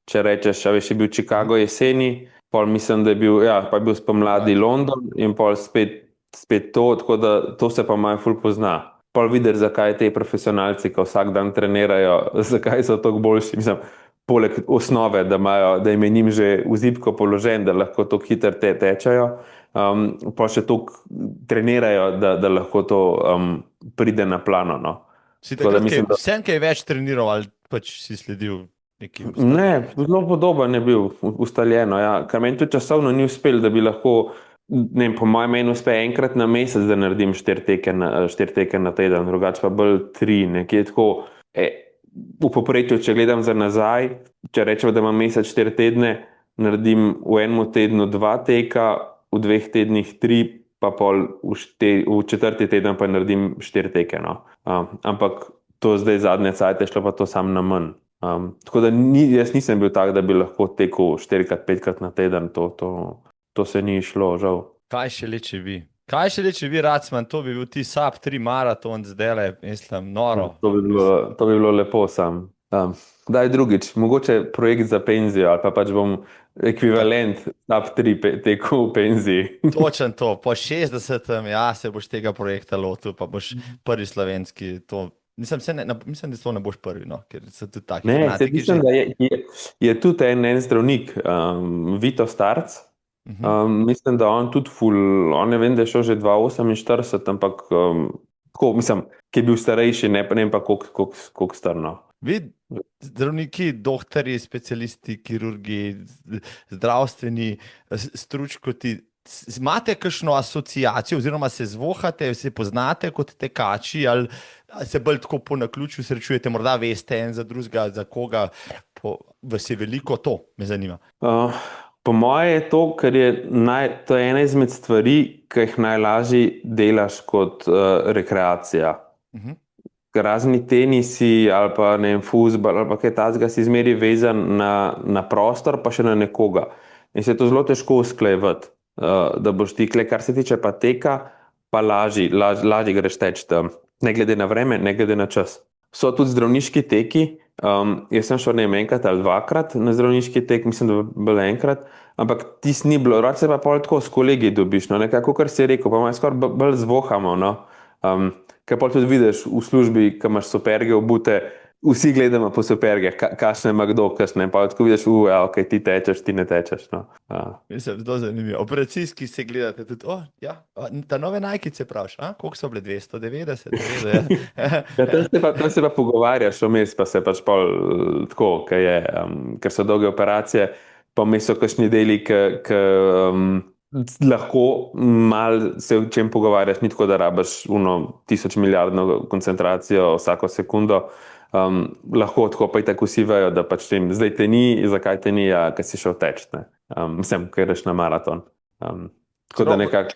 Če rečeš, a veš, je bil Chicago jeseni, pol mislim, da je bil, ja, pa je bil spomladi London in pol spet to, tako da to se pa malo ful pozna. Pol vidiš, zakaj te profesionalci, ko vsak dan trenirajo, zakaj so tako boljši, mislim, poleg osnove, da jim je njim že v zibko položen, da lahko tako hitro tečajo, pa še toliko trenirajo, da lahko to pride na plano, no. Si takrat vsem kaj več treniral ali pač si sledil nekim ustalim? Ne, zelo podoben je bil, ustaljeno, ja. Ker meni tudi časovno ni uspel, da bi lahko, ne vem, po mojem meni uspe enkrat na mesec, da naredim 4 teke na teden, drugače pa bolj 3, nekje tako. V povprečju, če gledam za nazaj, če rečemo, da imam mesec 4 tedne, naredim v enem tednu 2 teka, v 2 tednih 3, pa pol v 4. teden pa naredim 4 teke, no. Ampak to zdaj zadnje cajt je šlo pa to sam na manj. Tako da jaz nisem bil tak, da bi lahko tekel 4-krat, 5-krat na teden, to se ni šlo, žal. Kaj šele, če bi, Racman, to bi bil ti SAP 3 maraton zdajle, mislim, noro. To bi bilo lepo sam. Daj drugič, mogoče projekt za penzijo ali pa pač bom ekvivalent SAP 3 tekel v penziji. Točen to, po 60. Ja, se boš tega projekta lotil, pa boš prvi slovenski to. Mislim, da to ne boš prvi, no, ker so tudi taki fanatiki. Ne, mislim, da je tudi en zdravnik, Vito Starc, mislim, da on tudi on ne vem, da je šel že 2,48, ampak tako, mislim, ki je bil starejši, ne vem pa koliko strno. Zdravniki, doktorji, specialisti, kirurgi, zdravstveni stručkoti, imate kakšno asociacijo oziroma se zvohate, se poznate kot tekači ali se bolj tako po naključju srečujete, morda veste en za drugega, za koga vas je veliko, to me zanima. Po moje je to, ker to je ena izmed stvari, ki jih najlažje delaš kot rekreacija. Ker razni tenisi ali pa ne vem, fuzbal ali pa kaj takega si zmeri vezan na prostor, pa še na nekoga. In se je to zelo težko usklajevati, da boš ti, kar se tiče pa teka, pa lažje greš teč tam. Ne glede na vreme, ne glede na čas. So tudi zdravniški teki, jaz sem šel ne vem, enkrat ali 2-krat na zdravniški tek, mislim, da bilo enkrat, ampak tis ni bilo, rad se pa pol tako s kolegi dobiš, no, nekako, kar si rekel, pa malo skoraj bolj zvohamo, no. Ker pol tudi vidiš v službi, ko imaš superge obute, vsi gledamo po superge, kakšne ima kdo, kakšne, pa tako vidiš, ok, ti tečeš, ti ne tečeš, no. Mislim, zelo zanimivo. Operacijski se gledate tudi, ja, ta nove Nike'ce praviš, koliko so bile, 290? Tam se pa pogovarjaš, vmes pa se pač pol tako, ker so dolge operacije, pa vmes so kakšni deli, ki lahko malo se o čem pogovarjaš, ni tako, da rabaš 1000 milijardno koncentracijo vsako sekundo, lahko tako pa tako vsi vejo, da pač tem, zdaj te ni, zakaj te ni, ker si šel teč, ne. Mislim, ker greš na maraton. Tako da nekako.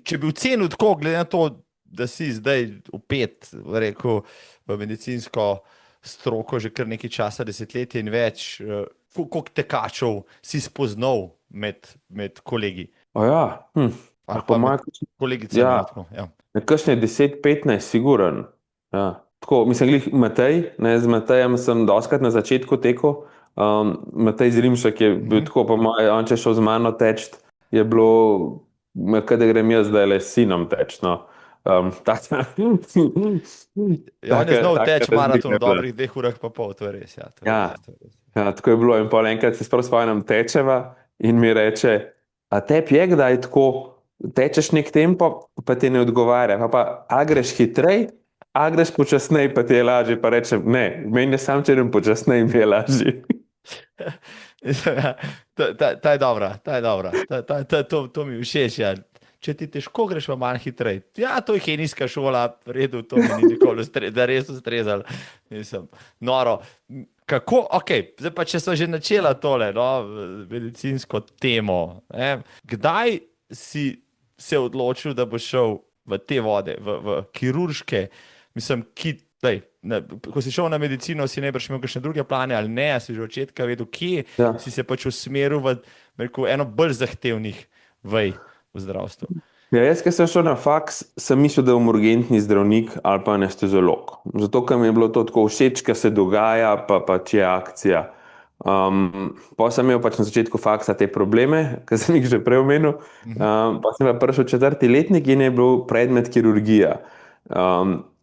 Če bi ocenil tako, glede na to, da si zdaj vpet, rekel, v medicinsko stroko že kar nekaj časa, desetletje in več, koliko tekačev si spoznal med kolegi? Ja, ali pa med kolegice. Ja, kakšne 10-15 siguren. Ja. Tako, mislim, Matej, z Matejem sem dostakrat na začetku tekel, Matej Zrimšek je bil tako, pa on če šel z mano teč, je bilo, kada grem jaz zdaj le s sinom teč, no. taka, Ja, on je znal teči maraton v razlika je bila. dobrih 2 urah pa pol, to je res. Ja, to je Ja, res, to je res. ja, tako je bilo. In pol enkrat se sprav spomnim, tečeva in mi reče, a tebi je kdaj tako, tečeš nek tempo, pa ti ne odgovarja. A greš hitrej, a greš počasnej, pa ti je lažje. Pa rečem, ne, meni je sam, če grem počasnej, mi je lažje. Ja, ta je dobra, ta je dobra. To mi všeč. Ja. Če ti težko greš, pa manj hitrej. Ja, to je kenijska šola, v redu, to mi ni nikoli da res ustrezalo. Mislim, noro. Kako, ok, zdaj pa če so že načela tole, no, medicinsko temo, kdaj si se odločil, da boš šel v te vode, v kirurške, mislim, ko si šel na medicino, si najbrž imel kakšne druge plane ali ne, a si že od začetka vedel, kje Ja. si se pač usmeril v rekel, eno bolj zahtevnih vej v zdravstvu. Ja, jaz, ki sem šel na faks, sem mislil, da bom urgentni zdravnik ali pa anesteziolog. Zato, ker mi je bilo to tako všeč, kar se dogaja, pa če je akcija. Pa sem imel pač na začetku faksa te probleme, ki sem jih že prej omenil. Pa sem pa prišel v 4. letnik in je bil predmet kirurgija.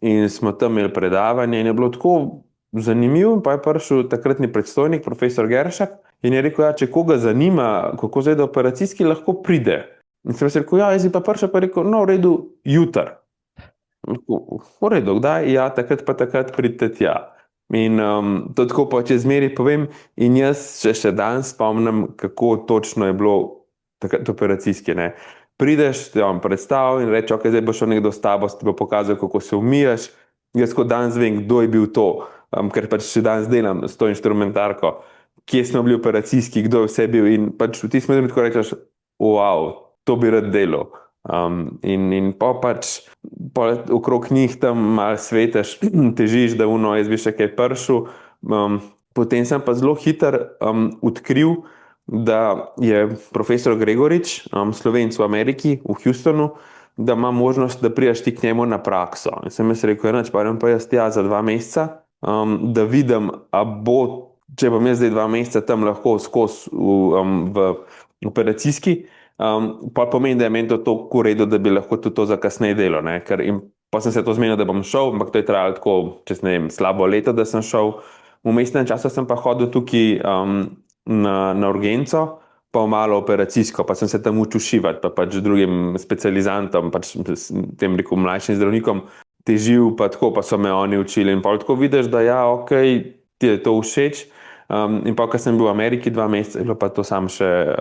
In smo tam imeli predavanje in je bilo tako zanimivo. Pa je prišel takratni predstojnik, profesor Geršak, in je rekel, ja, če koga zanima, kako zdaj do operacijski, lahko pride. In sem rekel, ja, jaz bi pa prišel, pa rekel, no, v redu, jutri. V redu, kdaj? Ja, takrat pa takrat pridite tja. In to tako pa če zmeri povem, in jaz še danes spomnim, kako točno je bilo takrat operacijski. Ne. Prideš, te vam predstav in reče, ok, zdaj bo šel nekdo s tabo, ti bo pokazal, kako se umiješ. Jaz kot danes vem, kdo je bil to, ker pač še danes delam s to inštrumentarko, kje smo bili operacijski, kdo je vse bil in pač v tistem trenutku rečeš, wow, to bi rad delal. In pa pač okrog njih tam malo sveteš, težiš, da jaz bi še kaj pršel. Potem sem pa zelo hiter odkril, da je profesor Gregorič, Slovenc v Ameriki, v Houstonu, da ima možnost, da prideš ti k njemu na prakso. In sem jaz rekel, enač, pa jaz tja za 2 meseca, da vidim, a bo, če bom jaz zdaj 2 meseca tam lahko skozi v operacijski, pa pomeni, da je meni to tako v redu, da bi lahko tudi to za kasneje delal. Pa sem se to zmenil, da bom šel, ampak to je trajalo tako, čez ne vem, slabo leto, da sem šel. V mestnem času sem pa hodil tukaj na urgenco, pa malo operacijsko, pa sem se tam učil šivati, pa pač drugim specializantom, pač tem rekel mlajšim zdravnikom, težil, pa tako, pa so me oni učili. In pa tako vidiš, da ja, ok, ti je to všeč. In pa, ko sem bil v Ameriki 2 meseca, je bilo pa to sam še,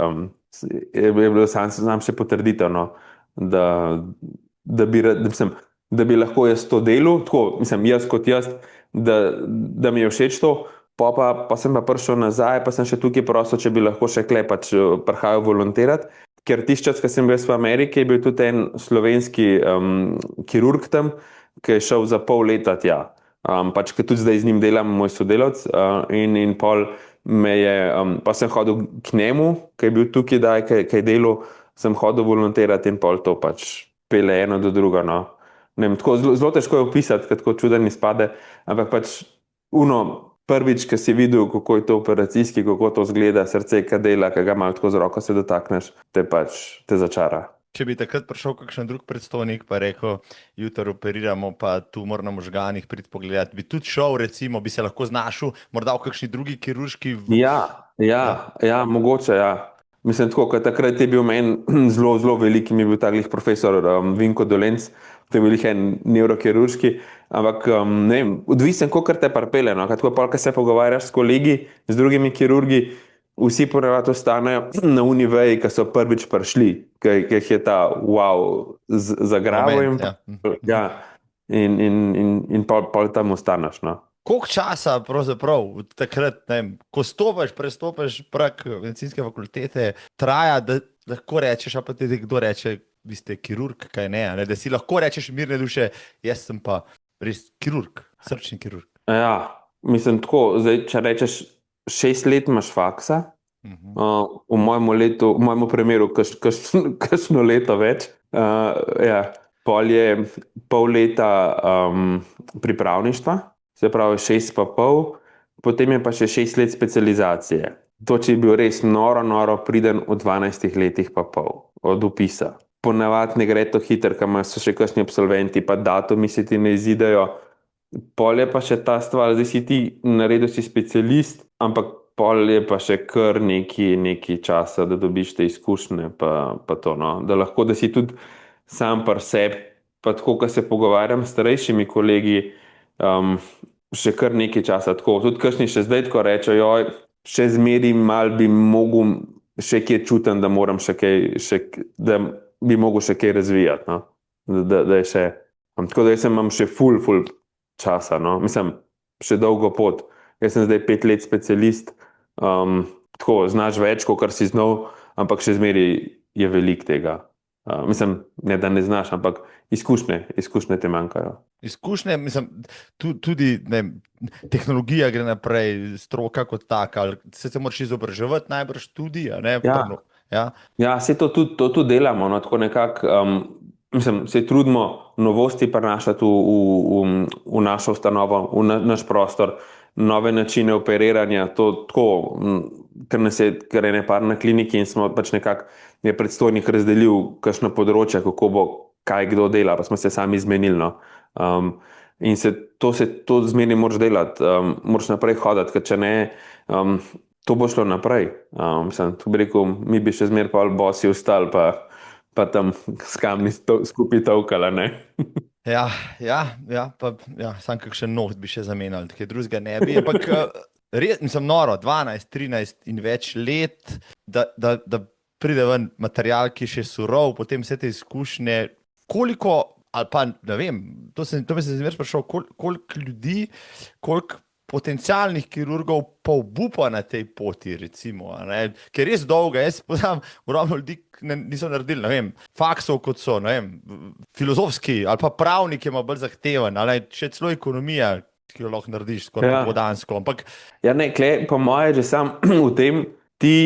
sam še potrditev, no, da bi lahko jaz to delal, tako, mislim, jaz kot jaz, da mi je všeč to. Pa sem pa prišel nazaj, pa sem še tukaj prosil, če bi lahko še kle pač prihajal volontirati, ker tisti čas, ko sem bil v Ameriki, je bil tudi en slovenski kirurg tam, ki je šel za pol leta tja. Pač, ker tudi zdaj z njim delam, moj sodelavc, in pol me je, pa sem hodil k njemu, ki je bil tukaj, kaj je delal, sem hodil volontirati in pol to pač pele eno do drugo, no. Ne vem, tako zelo težko je opisati, ker tako čuden izpade, ampak pač prvič, ko si videl, kako je to operacijski, kako to zgleda, srce, kaj dela, kaj ga malo tako z roko se dotakneš, te začara. Če bi takrat prišel kakšen drug predstojnik pa rekel, jutri operiramo, pa tumor na možganih, prid pogledati, bi tudi šel, recimo, bi se lahko znašel, morda v kakšni drugi kirurški... Ja, mogoče, ja. Mislim, tako, kot takrat je bil meni zelo, zelo velik, mi je bil taklih profesor Vinko Dolenc, to je bil en neurokirurški, ampak ne vem, odvisen, koliko te parpele, no, tako pa, ko se pogovarjaš s kolegi, z drugimi kirurgi, vsi ponavadi ostanejo na univeji, ki so prvič prišli, ki jih je ta wow zagrabil in pol tam ostaneš, no. Koliko časa pravzaprav takrat, ne vem, ko prestopiš prek medicinske fakultete, traja, da lahko rečeš, a pa ti kdo reče, vi ste kirurg, kaj ne, da si lahko rečeš mirne duše, jaz sem pa res kirurg, srčni kirurg. Ja, mislim tako, zdaj, če rečeš 6 let imaš faksa, v mojem primeru kakšno leto več, pol je pol leta pripravništva, se pravi 6,5, potem je pa še 6 let specializacije. To, če je bil res noro priden v 12 letih pa pol od upisa. ponavadi ne gre to hitro, ker so še kakšni absolventi, pa datumi se ti ne izidejo. Pol je pa še ta stvar, zdaj si ti naredil si specialist, ampak pol je pa še kar neki časa, da dobiš te izkušnje, pa to, no. Da lahko, da si tudi sam pri sebi, pa tako, ko se pogovarjam s starejšimi kolegi, še kar nekaj časa tako. Tudi kakšni še zdaj tako rečejo, joj, še zmeri mal bi mogel še kje čutim, da moram še kaj, da bi mogel še kaj razvijati, no. Da je še, tako da jaz imam še ful časa, no. Mislim, še dolgo pot. Jaz sem zdaj 5 let specialist, tako, znaš več, kakor si znal, ampak še zmeri je veliko tega. Mislim, ne da ne znaš, ampak izkušnje te manjkajo. Izkušnje, mislim, tudi ne, tehnologija gre naprej, stroka kot taka, se moraš izobraževati najbrž tudi, a ne? Ja, se to tudi delamo, no, tako nekako, mislim, se trudimo novosti prinašati v našo ustanovo, v naš prostor, nove načine operiranja, to tako, ker je nepar na kliniki in smo pač nekako, je predstojnik razdelil kakšna področja, kako bo, kaj kdo dela, pa smo se sami zmenili, no. In to zmeraj moraš delati, moraš naprej hoditi, ker če ne, to bo šlo naprej. Mislim, tu bi rekel, mi bi še zmeraj pol bosi ostali, pa tam s kamni skupaj tolkala, ne. Ja, sam kakšen noht bi še zamenjali, kaj drugega ne bi, ampak res, mislim, noro, 12, 13 in več let, da pride ven material, ki je še surov, potem vse te izkušnje, koliko, ali pa ne vem, to bi se zmeraj sprašal, koliko ljudi, koliko potencialnih kirurgov pa obupa na tej poti, recimo, ne? Ker je res dolga, jaz poznam ogromno ljudi, niso naredili, ne vem, faksov kot so, ne vem, filozofski ali pa pravnik je malo bolj zahteven, ali še celo ekonomija, ki jo lahko narediš skoraj popoldansko, ampak... Ja, ne, po moje že sam v tem, ti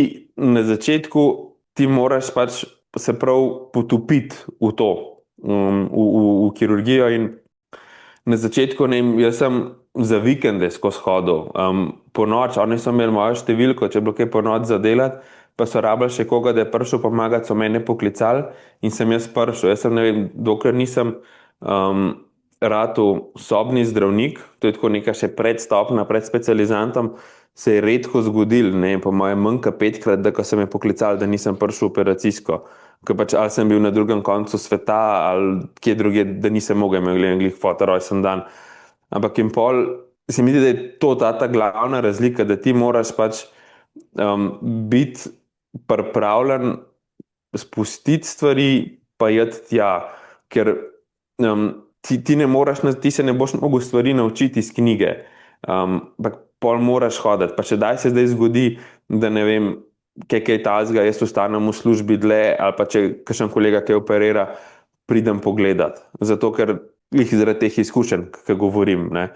na začetku, ti moraš pač se prav potopiti v to, v kirurgijo in na začetku, ne vem, jaz sem za vikende skozi hodil, po noč, oni so imeli mojo številko, če je bilo kaj po noč za delati, pa so rabili še koga, da je prišel pomagati, so mene poklicali in sem jaz prišel. Jaz sem, ne vem, dokler nisem ratu sobni zdravnik, to je tako neka še predstopna, pred specializantom, se je redko zgodil, ne, po mojem manjka 5-krat, da ko so me poklicali, da nisem prišel operacijsko. Ker pač ali sem bil na drugem koncu sveta, ali kje druge, da nisem mogel imeti fotorojsten dan. Ampak in pol, se mi zdi, da je to ta glavna razlika, da ti moraš pač biti pripravljen spustiti stvari, pa jeti tja, ker ti se ne boš mogel stvari naučiti iz knjige, ampak pol moraš hoditi, pa če daj se zdaj zgodi, da ne vem, kaj tazga, jaz ostanem v službi dlje, ali pa če kakšen kolega kaj operira, pridem pogledat, zato ker jih zaradi teh izkušenj, ki govorim, ne,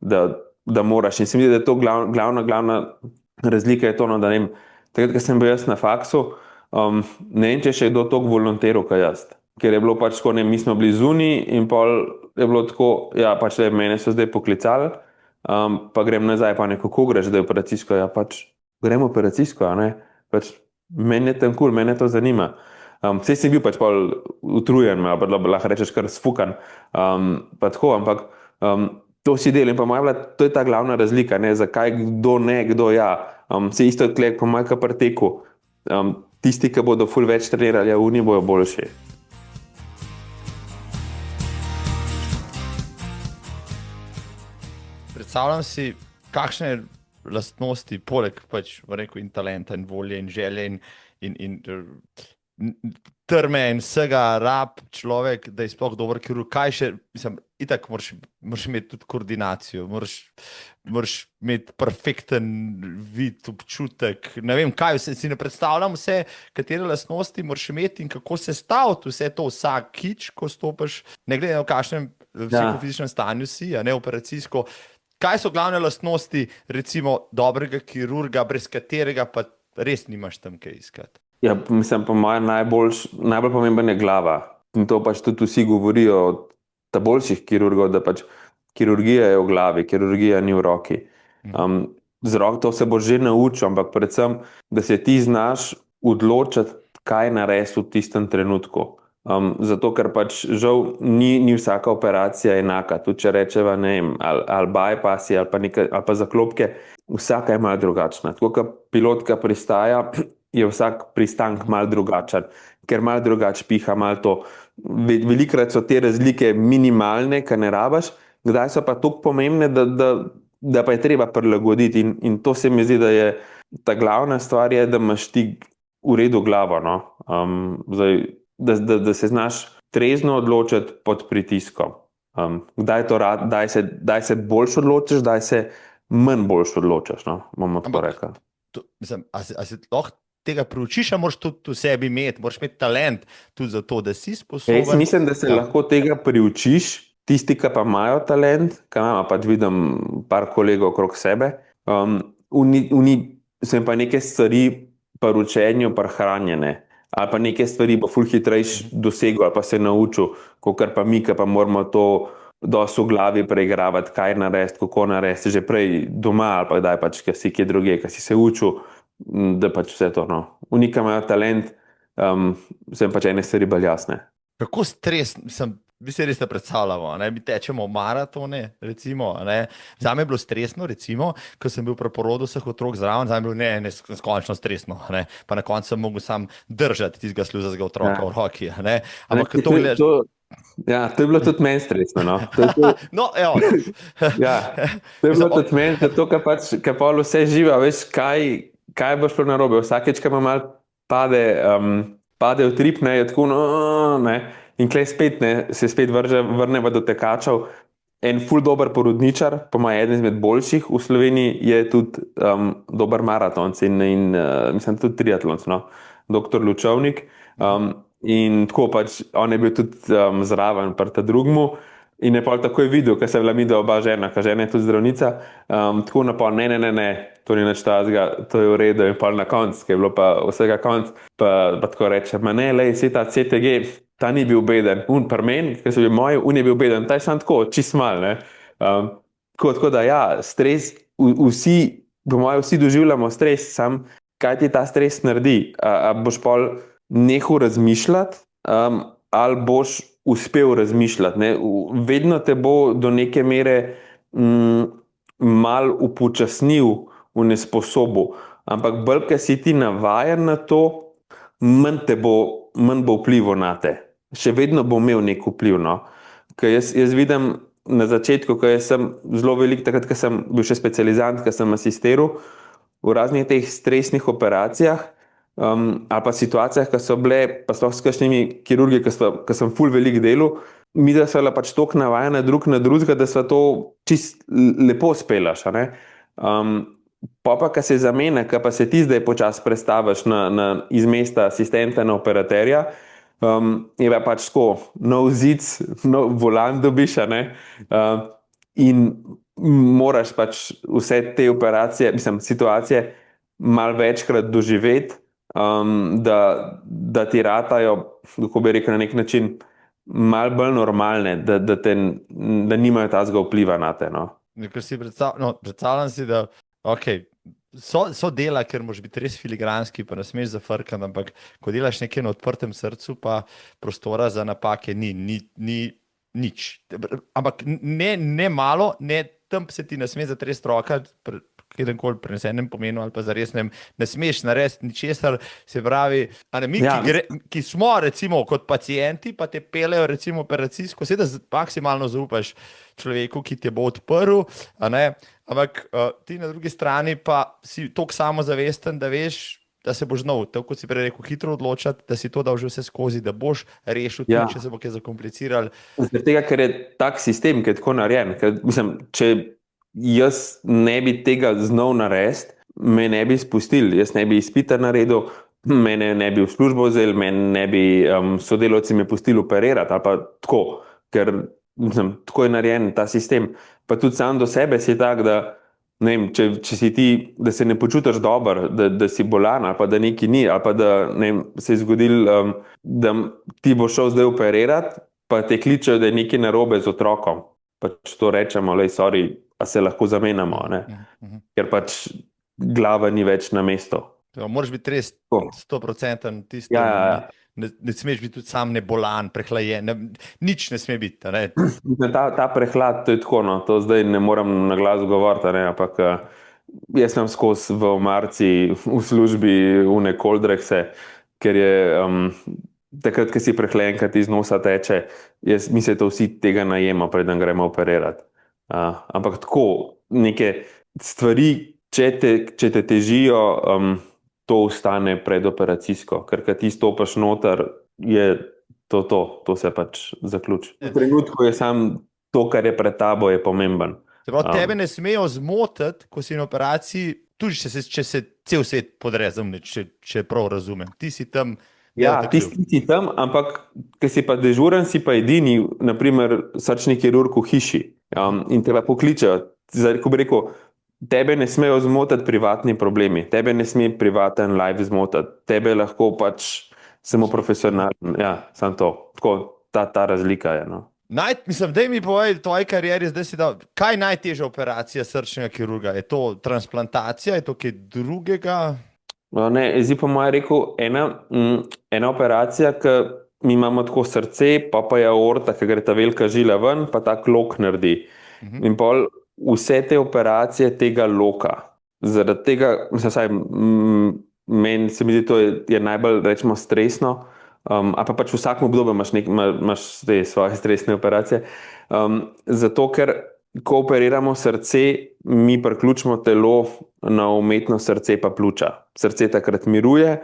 da moraš. In se mi zdi, da je to glavna razlika je to, no, da ne vem, takrat, ko sem bil jaz na faksu, ne vem, če še je kdo toliko volonterov, kot jaz. Ker je bilo pač tako, ne, mi smo bili zunaj in pol je bilo tako, ja, pač le mene so zdaj poklicali, pa grem nazaj, pa kako greš, da je operacijsko, ja, pač grem operacijsko, a ne, pač meni je tam kul, mene to zanima. Vse sem bil pač pol utrujen, lahko rečeš kar sfukan, pa tako, ampak to si del in pa moja bila, to je ta glavna razlika, ne, zakaj kdo ne, kdo ja. Vse isto tle, po mojem preteku, tisti, ki bodo ful več trenirali, ja, oni bojo boljši. Predstavljam si, kakšne lastnosti, poleg pač, rekel, in talenta in volje in želje in trme in vsega rab človek, da je sploh dober kirurg, kaj še, mislim, itak moraš imeti tudi koordinacijo, moraš imeti perfekten vid, občutek, ne vem, kaj vse, si ne predstavljam vse, katere lastnosti moraš imeti in kako se staviti vse to vsakič, ko stopiš, ne glede na kakšnem psihofizičnem stanju si, a ne operacijsko. Kaj so glavne lastnosti, recimo, dobrega kirurga, brez katerega pa res nimaš tam kaj iskati? Ja, mislim, po mojem najbolj pomemben je glava. In to pač tudi vsi govorijo od ta boljših kirurgov, da pač kirurgija je v glavi, kirurgija ni v roki. Z roko to se bo že naučil, ampak predvsem, da se ti znaš odločiti, kaj narediti v tistem trenutku. Zato, ker pač žal ni vsaka operacija enaka. Tudi če rečeva, ne vem, ali bypassi ali pa zaklopke, vsaka je malo drugačna. Tako kot pilotka pristaja, je vsak pristank malo drugačen, ker malo drugače piha, malo to. Velikokrat so te razlike minimalne, kar ne rabiš, kdaj so pa tako pomembne, da pa je treba prilagoditi. In to se mi zdi, da je ta glavna stvar, da imaš ti v redu glavo. No? Zdaj, da se znaš trezno odločiti pod pritiskom. Kdaj se boljš odločiš, kdaj se manj boljš odločiš, no? Bomo tako rekli. A si lahko tega preučiš, a moraš tudi v sebi imeti, moraš imeti talent tudi za to, da si sposoben. Jaz mislim, da se lahko tega priučiš, tisti, ki pa imajo talent, ki imamo pač vidim par kolegov okrog sebe, sem pa neke stvari pa učenju, pa hranjene, ali pa neke stvari pa ful hitrejš dosegel, ali pa se naučil, kakor pa mi, ki pa moramo to dosti v glavi preigravati, kaj narediti, kako narediti, že prej doma, ali pa kdaj pač, ki si kje druge, ki si se učil, da pač vse to, no. Unika imajo talent, sem pač ene stvari bolj jasne. Kako stres, vi se res ne predstavljamo, ne? Mi tečemo maratone, recimo, ne? Zame je bilo stresno, recimo, ko sem bil pri porodu vseh otrok zraven, zame je bilo neskončno stresno, ne? Pa na koncu sem mogel sam držati tistega sluzastega otroka v roki, ne? Ampak to gledaš... Ja, to je bilo tudi meni stresno, no. No, evo. Ja, to je bilo tudi meni, zato, ker pač, ker pa vse živa, veš, kaj bo šlo narobe. Vsakeč, ko malo pade v trip, ne, je tako, no, ne, in klej spet, ne, se spet vrneva do tekačev. En ful dober porodničar, po mojem eden izmed boljših v Sloveniji, je tudi dober maratonc in mislim tudi triatlonc, no, doktor Lučovnik. In tako pač, on je bil tudi zraven pri ta drugmu in je pa takoj videl, ker se je bila midva oba žena, ker žena je tudi zdravnica, tako napol, ne, to ni nič tazga, to je v redu in pol na konc, ki je bilo pa vsega konc, pa tako reče, ma ne, lej, se ta CTG, ta ni bil beden, pri meni, ker so bili moji, je bil beden, ta je sam tako, čist mal, ne. Tako da ja, stres, po mojem vsi doživljamo stres, sam kaj ti ta stres naredi, a boš pol nehal razmišljati, ali boš uspel razmišljati, ne? Vedno te bo do neke mere mal upočasnil, unesposobil, ampak bolj, ker si ti navajen na to, manj bo vplival na te. Še vedno bo imel nek vpliv, no. Ker jaz vidim na začetku, ko sem zelo velik, takrat, ko sem bil še specializant, ko sem asistiral v raznih teh stresnih operacijah, ali pa situacijah, ki so bile, pa sploh s kakšnimi kirurgi, ki sem ful velik delal, mi da so pač toliko navajena drug na drugega, da so to čist lepo spelaš, a ne. Pa, ki se zamene, ki pa se ti zdaj počasi prestaviš iz mesta asistenta na operaterja, je pa pač tako, nov zid, nov volan dobiš, a ne. In moraš pač vse te operacije, situacije malo večkrat doživeti, da ti ratajo, kako bi rekel, na nek način malo bolj normalne, da nimajo tazga vpliva na te, no. Predstavljam si, da so dela, ker moraš biti res filigranski, pa ne smeš zafrkati, ampak ko delaš nekaj na odprtem srcu, pa prostora za napake ni nič. Ampak ne malo, tam se ti ne sme zatresti roka, kjerkoli prenesenem pomenu ali pa zares ne smeš narediti ničesar, se pravi, mi, ki smo recimo kot pacienti, pa te pelejo recimo operacijsko, da maksimalno zaupaš človeku, ki te bo odprl, a ne, ampak ti na drugi strani pa si toliko samozavesten, da veš, da se boš znal, tako kot si prej rekel, hitro odločati, da si to dal že vse skozi, da boš rešil tudi, če se bo kaj zakompliciral. Zaradi tega, ker je tak sistem, ki je tako narejen, ker mislim, če jaz ne bi tega znal narediti, me ne bi spustili, jaz ne bi izpita naredil, mene ne bi v službo vzeli, mene ne bi sodelavci me pustili operirati ali pa tako, ker mislim, tako je narejen ta sistem. Pa tudi sam do sebe si tak, da ne vem, če si ti, da se ne počutiš dobro, da si bolan ali pa da nekaj ni, ali pa da ne vem, se je zgodilo, da ti bo šel zdaj operirati, pa te kličejo, da je nekaj narobe z otrokom. Pač to rečemo, lej, sorry, a se lahko zamenjamo, ne? Ker pač glava ni več na mestu. Moraš biti res Tako. 100% tisto. Ja, ja, ja. Ne smeš biti tudi sam nebolan, prehlajen, nič ne sme biti. Ne? Mislim, ta prehlad, to je tako, no, to zdaj ne morem na glas govoriti, ne, ampak jaz sem skozi v marci v službi v koldrekse, ker je takrat, ko si prehlajen, kad iz nosa teče, jaz mislim, da vsi tega najema, preden gremo operirati. Ampak tako, neke stvari, če te težijo, to ostane predoperacijsko, ker kad ti stopaš noter, je to se pač zaključi. V trenutku je sam to, kar je pred tabo, je pomemben. Se pravi, tebe ne smejo zmotiti, ko si na operaciji, tudi če se cel svet podre, če prav razumem. Ti si tam. Ja, ti si tam, ampak ker si pa dežuren, si pa edini, naprimer, srčni kirurg v hiši. In te pa pokličejo. Ko bi rekel, tebe ne smejo zmotiti privatni problemi, tebe ne sme privaten live zmotiti, tebe lahko pač samo profesionalen. Ja, samo to. Tako, ta razlika je. No. Mislim, da mi povej, v tvoji karieri zdaj si dal, kaj je najtežja operacija srčnega kirurga? Je to transplantacija, je to kaj drugega? Ne, zdaj pa moja rekel, ena operacija, ki mi imamo tako srce, pa je aorta, ki gre ta velika žila ven, pa ta lok naredi. In pol vse te operacije tega loka. Zaradi tega, mislim, meni se mi zdi, to je najbolj, rečemo, stresno, a pa pač v vsakem obdobju imaš te svoje stresne operacije. Zato, ker ko operiramo srce, mi priključimo telo na umetno srce pa pljuča. Srce takrat miruje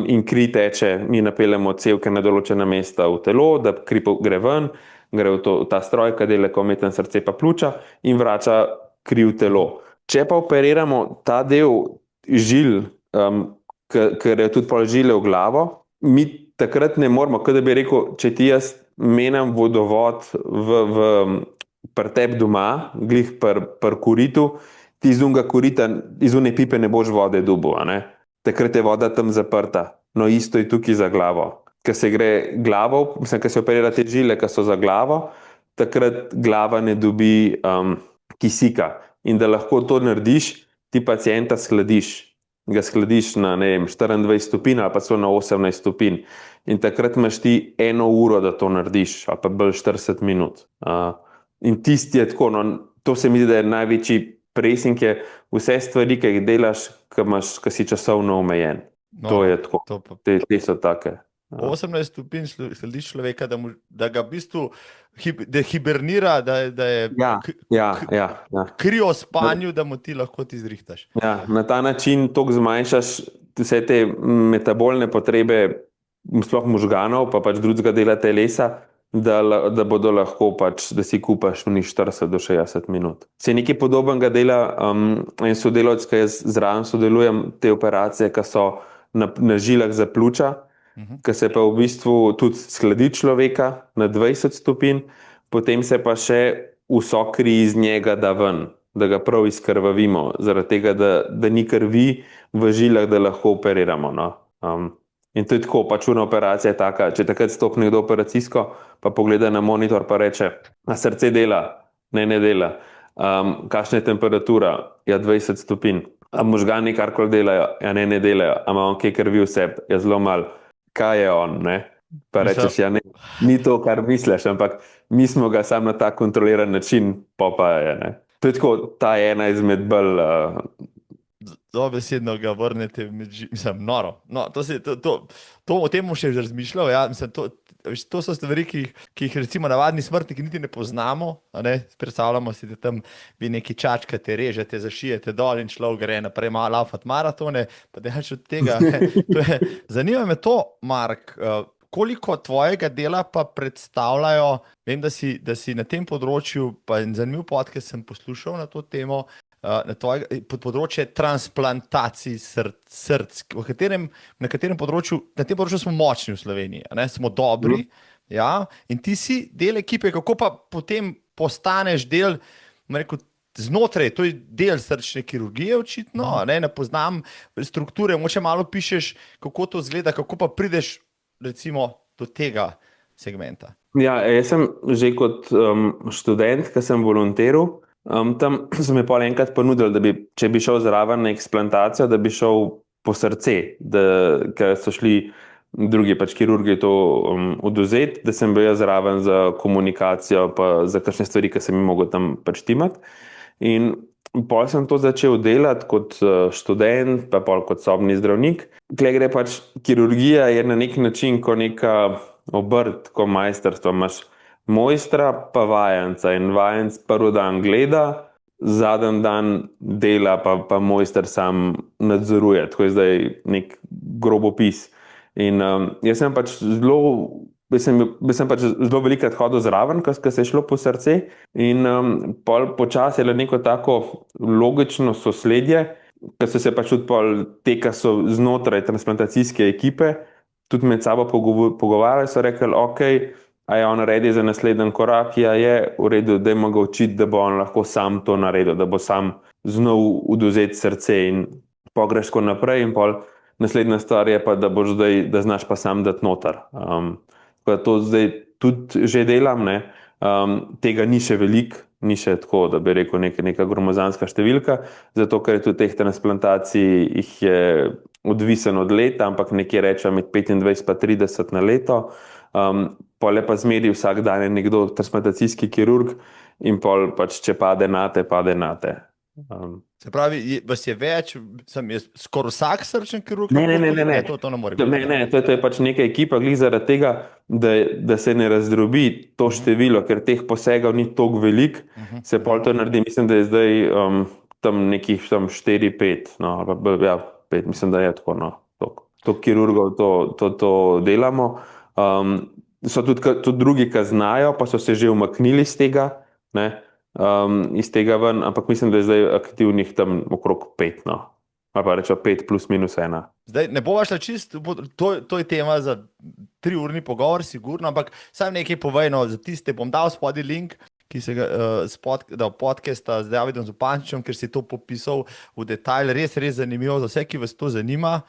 in kri teče, mi napeljemo cevke na določena mesta v telo, da kri gre ven, gre v ta stroj, ki dela umetno srce pa pljuča in vrača kri v telo. Če pa operiramo ta del žil, ker je tudi pol žile v glavo, mi takrat ne moramo, kot da bi rekel, če ti jaz menjam vodovod pri tebi doma, glih pri koritu, ti iz unega korita, iz une pipe ne boš vode dobil, a ne? Takrat je voda tam zaprta. No, isto je tukaj za glavo. Ker se gre glavo, mislim, ker se operira te žile, ki so za glavo, takrat glava ne dobi kisika. In da lahko to narediš, ti pacienta shladiš. Ga shladiš na, ne vem, 24 stopinj ali pa so na 18 stopinj. In takrat imaš ti 1 uro, da to narediš, ali pa bolj 40 minut. In tisti je tako, no, to se mi zdi, da je največji presing, je vse stvari, ki jih delaš, ki si časovno omejen. No, to je tako, te so take. 18 stopinj slediš človeka, da ga v bistvu hibernira, da je krio spanju, da mu ti lahko ti zrihtaš. Ja, na ta način toliko zmanjšaš vse te metabolne potrebe, sploh možganov, pa pač drugega dela telesa, da bodo lahko pač, da si kupaš v 40 do 60 minut. Se nekaj podobnega dela en sodelavec, ki jaz zraven sodelujem, te operacije, ki so na žilah za pljuča, ki se pa v bistvu tudi shladi človeka na 20 stopinj, potem se pa še vso kri iz njega da ven, da ga prav izkrvavimo, zaradi tega, da ni krvi v žilah, da lahko operiramo. No. In to je tako, pač una operacija je taka, če takrat stopi nekdo operacijsko, pa pogleda na monitor pa reče, a srce dela? Ne dela. Kakšna je temperatura? Ja, 20 stopinj. A možgani karkoli delajo? Ja, ne delajo. A ima on kaj krvi v sebi? Ja, zelo malo. Kaj je on, ne? Pa rečeš, ja, ne, ni to, kar misliš, ampak mi smo ga sam na ta kontroliran način, pa je, ne. To je tako, ta je ena izmed bolj... Dobesedno ga vrnete, mislim, noro. No, o tem bom še razmišljal, ja, mislim, to so stvari, ki jih recimo navadni smrtniki niti ne poznamo, a ne, predstavljamo si, da tam vi neki čačkate, režete, zašijete dol in človek gre naprej malo laufati maratone, pa dejansko od tega, ne, zanima me to, Mark, koliko tvojega dela pa predstavljajo, vem, da si na tem področju, pa en zanimiv podcast sem poslušal na to temo, na področje transplantacij src, na tem področju smo močni v Sloveniji, ne? Smo dobri, ja? In ti si del ekipe, kako pa potem postaneš del, rekel, znotraj, to je del srčne kirurgije očitno, ne poznam strukture, moče malo pišeš, kako to izgleda, kako pa prideš recimo do tega segmenta. Ja, jaz sem že kot študent, ki sem volonteril, tam so mi pol enkrat ponudili, da če bi šel zraven na eksplantacijo, da bi šel po srce, ker so šli drugi pač kirurgi to odvzeti, da sem bil jaz zraven za komunikacijo, pa za kakšne stvari, ki sem jim mogel tam pač timati. In pol sem to začel delati kot študent, pa pol kot sobni zdravnik. Tle gre pač, kirurgija je na nek način kot neka obrt, kot majstrstvo. Imaš mojstra pa vajenca in vajenc prvi dan gleda, zadnji dan dela pa mojster sam nadzoruje. Tako je zdaj nek grob opis. In jaz sem pač zelo velikokrat hodil zraven, ko se je šlo po srce, in počasi je neko tako logično sosledje, ker so se pač tudi te, ki so znotraj transplantacijske ekipe, tudi med sabo pogovarjali, so rekli, ok, a je on ready za naslednji korak, ja je, v redu, dajmo ga učiti, da bo on lahko sam to naredil, da bo sam znal odvzeti srce in pogreš tako naprej in pol. Naslednja stvar je pa, da boš zdaj, da znaš pa sam dati noter. To zdaj tudi že delam, ne. Tega ni še veliko, ni še tako, da bi rekel neka gromozanska številka, zato ker je tudi teh transplantacij jih je odvisen od leta, ampak nekje rečem med 25 pa 30 na leto. Pol je pa zmeri vsak dan je nekdo transplantacijski kirurg in pol pač, če pade nate, pade nate. Se pravi, vas je več, sem jaz skoraj vsak srčen kirurg? Ne. To ne more biti. Ne, to je pač neka ekipa, glih zaradi tega, da se ne razdrobi to število, ker teh posegov ni toliko veliko, se pol to naredi, mislim, da je zdaj tam nekih 4-5, no, ali pa ja, 5, mislim, da je tako, no, toliko kirurgov to delamo. So tudi drugi, ki znajo, pa so se že umaknili iz tega, ne, iz tega ven, ampak mislim, da je zdaj aktivnih tam okrog 5, no. Ali pa rečo 5 plus minus 1. Zdaj, ne bova šla čist, to je tema za 3-urni pogovor, sigurno, ampak sam nekaj povej, no, za tiste bom dal spodaj link, ki se ga podcasta z Davidom Zupančičem, ker si to popisal v detajl, res zanimivo za vse, ki vas to zanima.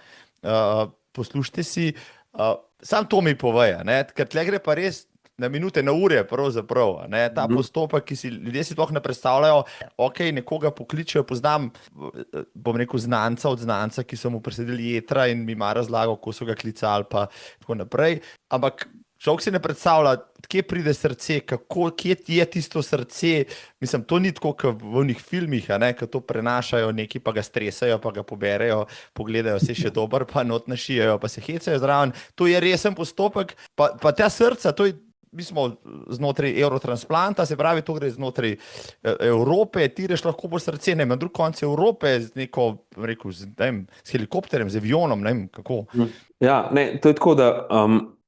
Poslušajte si, sam to mi povej, ne, ker tle gre pa res na minute, na ure pravzaprav, ne, ta postopek, ki si ljudje si sploh ne predstavljajo, ok, nekoga pokličejo, poznam, bom rekel, znanca od znanca, ki so mu presedili jetra in mi ima razlagal, ko so ga klicali pa tako naprej, ampak človek si ne predstavlja, kje pride srce, kje je tisto srce, mislim, to ni tako, kot v onih filmih, ne, ko to prenašajo neki, pa ga stresajo, pa ga poberejo, pogledajo, se še dober, pa not našijajo, pa se hecajo zraven, to je resen postopek, pa ta srca, to je, mi smo znotraj Eurotransplanta, se pravi, to gre znotraj Evrope, ti reš lahko bo srce, ne vem, na drug konec Evrope z neko, rekel, s helikopterjem, z avionom, ne vem, kako. Ja, ne, to je tako, da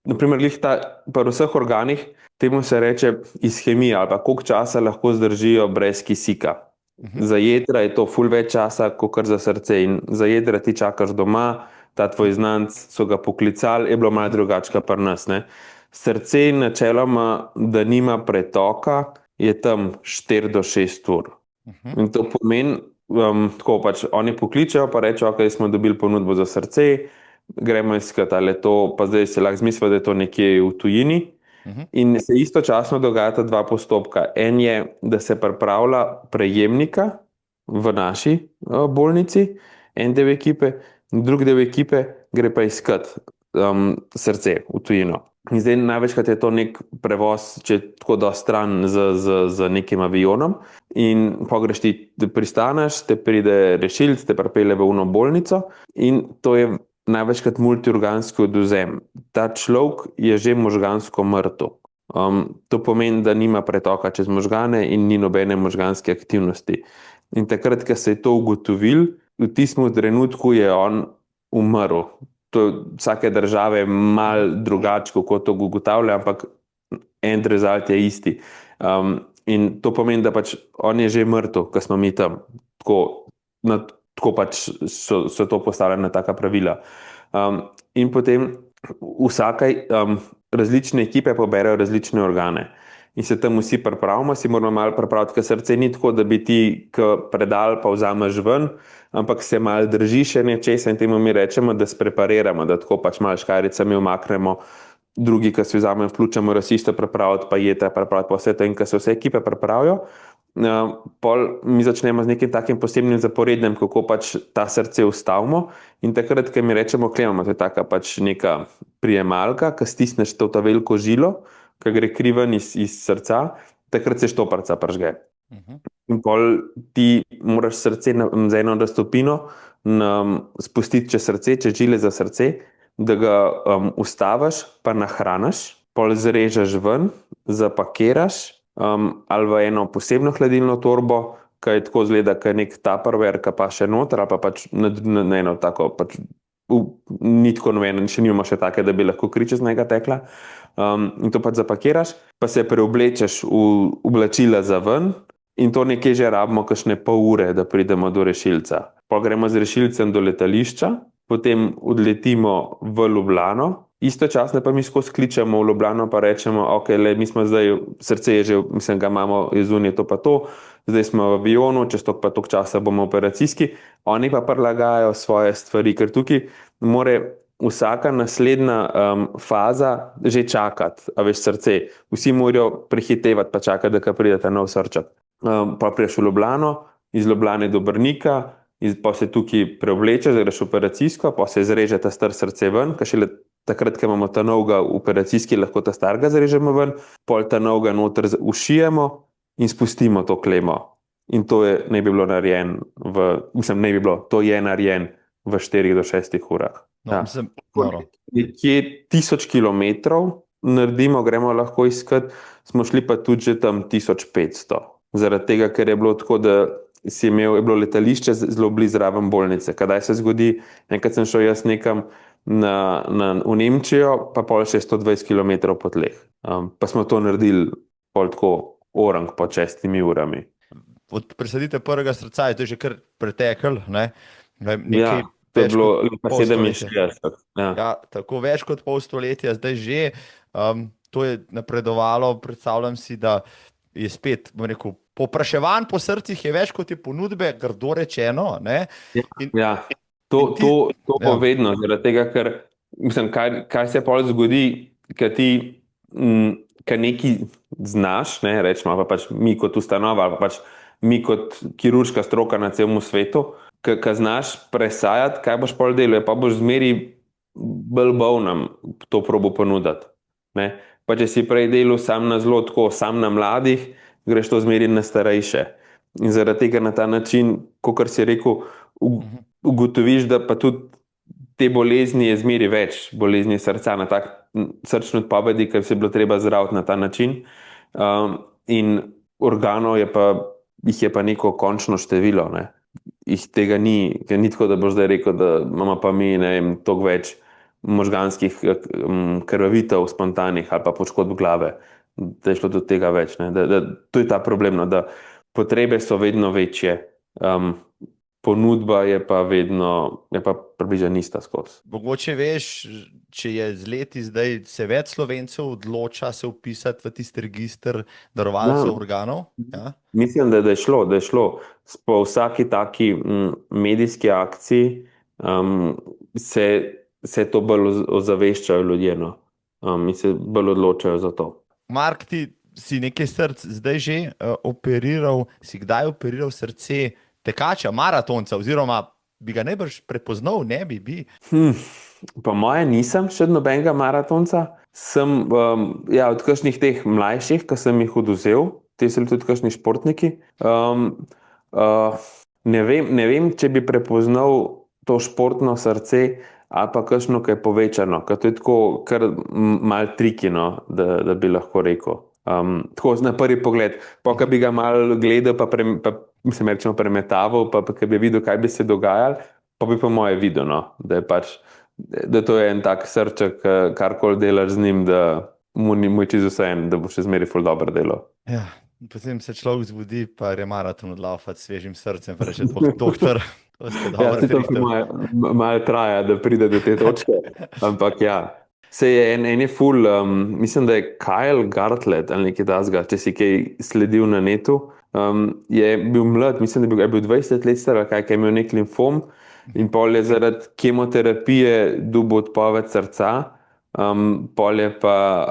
naprimer, pri vseh organih, temu se reče ishemija, ali pa koliko časa lahko zdržijo brez kisika. Za jedra je to ful več časa, kot za srce, in za jedra ti čakaš doma, ta tvoj znanc so ga poklicali, je bilo malo drugačka pri nas, ne. Srce načeloma, da nima pretoka, je tam 4 do 6 ur. In to pomeni, tako pač oni pokličejo, pa rečejo, ok, smo dobili ponudbo za srce, gremo iskati, ali je to, pa zdaj se lahko zmisli, da je to nekje v tujini. In se istočasno dogajata dva postopka. En je, da se pripravlja prejemnika v naši bolnici, en del ekipe, drug del ekipe gre pa iskati srce v tujino. In zdaj največkrat je to nek prevoz, če tako da stran z nekim avionom, in pogreš ti, da pristaneš, te pride rešilc, te pripelje v uno bolnico, in to je največkrat multiorganski odvzem. Ta človek je že možgansko mrtev. To pomeni, da nima pretoka čez možgane in ni nobene možganske aktivnosti. In takrat, ko se je to ugotovil, v tistem trenutku je on umrl. Vsake države malo drugače, kako to ugotavlja, ampak end result je isti. In to pomeni, da pač on je že mrtev, ko smo mi tam. Tako pač so to postavljena taka pravila. In potem različne ekipe poberajo različne organe. In se tam vsi pripravimo, si moramo malo pripraviti, ker srce ni tako, da bi ti predal pa vzameš ven, ampak se malo drži še nečesa in temu mi rečemo, da sprepariramo, da tako pač malo škaricami umaknemo, drugi, ki se vzamejo pljuča, morajo si isto pripraviti, pa jeta pripraviti, pa vse to, in ko se vse ekipe pripravijo, pol mi začnemo z nekim takim posebnim zaporedjem, kako pač ta srce ustavimo. In takrat, ko mi rečemo klemamo, to je taka pač neka prijemalka, ki stisneš to ta veliko žilo, ki gre kriven iz srca, takrat se štoparca pržge. In pol ti moraš srce z eno raztopino spustiti čez srce, čez žile za srce, da ga ustaviš, pa nahraniš, pol zrežeš ven, zapakiraš ali v eno posebno hladilno torbo, ki je tako zgleda, kot nek tupperware, ki pa še noter, ali pa pač na eno tako, pač, ni tako noveno, še nimamo še take, da bi lahko kri čez njega tekla. In to pač zapakiraš, pa se preoblečeš v oblačila za ven in to nekje že rabimo kakšne pol ure, da pridemo do rešilca. Pa gremo z rešilcem do letališča, potem odletimo v Ljubljano, istočasno pa mi skozi kličemo v Ljubljano pa rečemo, ok, mi smo zdaj, srce je že, mislim, ga imamo je zunaj to pa to, zdaj smo v avionu, čez toliko pa toliko časa bomo operacijski, oni pa prilagajajo svoje stvari, ker tukaj more vsaka naslednja faza že čakati, a veš, srce. Vsi morajo prehitevati pa čakati, da pride ta nov srček. Pa priješ v Ljubljano, iz Ljubljane do Brnika, pa se tukaj preoblečeš, greš operacijsko, pa se zreže ta star srce ven, ker šele takrat, ko imamo ta novega operacijski, lahko ta starega zrežemo ven, pol ta novega noter ušijemo in spustimo to klemo. In to je, ne bi bilo narejen to je narejen v 4 do 6 urah. No, Nekje 1000 kilometrov naredimo, gremo lahko iskat, smo šli pa tudi že tam 1500. Zaradi tega, ker je bilo tako, da je bilo letališče zelo blizu zraven bolnice. Kadaj se zgodi, enkrat sem šel jaz nekam v Nemčijo, pa pol še 120 km po tleh. Pa smo to naredili pol tako orang po 6 urami. Od presadite prvega srca je to že kar pretekel, ne? Ja, to je bilo leta 67. Ja, tako več kot pol stoletja, zdaj že. To je napredovalo, predstavljam si, da je spet, bom rekel, povpraševanj po srcih je več kot je ponudbe, grdo rečeno, ne? To povedno, zaradi tega, ker mislim, kaj se pol zgodi, ker ti nekaj znaš, ne, rečemo, pa pač mi kot ustanova, ali pa pač mi kot kirurška stroka na celem svetu, ki znaš presajati, kaj boš pol delal, pa boš zmeri bolj bolnem to probo ponuditi. Ne? Pa če si prej delal sam na zelo tako, sam na mladih, greš to zmeri na starejše. In zaradi tega na ta način, kakor si rekel, ugotoviš, da pa tudi te bolezni je zmeri več, bolezni srca, na tak srčni odpovedi, ker se je bilo treba zdraviti na ta način. In organov jih je pa neko končno število, ne. Jih tega ni, ker ni tako, da boš zdaj rekel, da imamo pa mi, ne vem, toliko več možganskih krvavitev spontanih ali pa poškodb glave, da je šlo do tega več, ne. To je ta problem, no, da potrebe so vedno večje, ponudba je pa približno ista skozi. Mogoče veš, če je z leti zdaj se več Slovencev odloča se vpisati v tisti register darovalcev organov? Ja? Mislim, da je šlo. Po vsaki taki medijski akciji se to bolj ozaveščajo ljudje, no. In se bolj odločajo za to. Mark, ti si nekaj src zdaj že operiral, si kdaj operiral srce tekača, maratonca, oziroma bi ga najbrž prepoznal, ne bi? Po moje nisem še nobenega maratonca. Sem od kakšnih teh mlajših, ki sem jih oduzel, te so tudi kakšni športniki. Ne vem, če bi prepoznal to športno srce ali pa kakšno, ki je povečano, ker to je tako kar malo trikino, da bi lahko rekel. Tako na prvi pogled, pa ko bi ga malo gledal, pa rečemo premetaval, pa ko bi videl, kaj bi se dogajalo, pa bi po moje videl, no, da to je en tak srček, karkoli delaš z njim, da mu je čisto vseeno, da bo še zmeraj ful dobro delo. Ja, potem se človek zbudi, pa je maraton odlaufati s svežim srcem, pa reče, doktor, to ste dobro strihtel. Malo traja, da pride do te točke, ampak ja. Se je en je ful, mislim, da je Kyle Gartlett ali nekaj tasga, če si kaj sledil na netu, je bil mlad, mislim, da je bil 20 let star, kaj je imel nek limfom in pol je zaradi kemoterapije dobil odpoved srca, pol je pa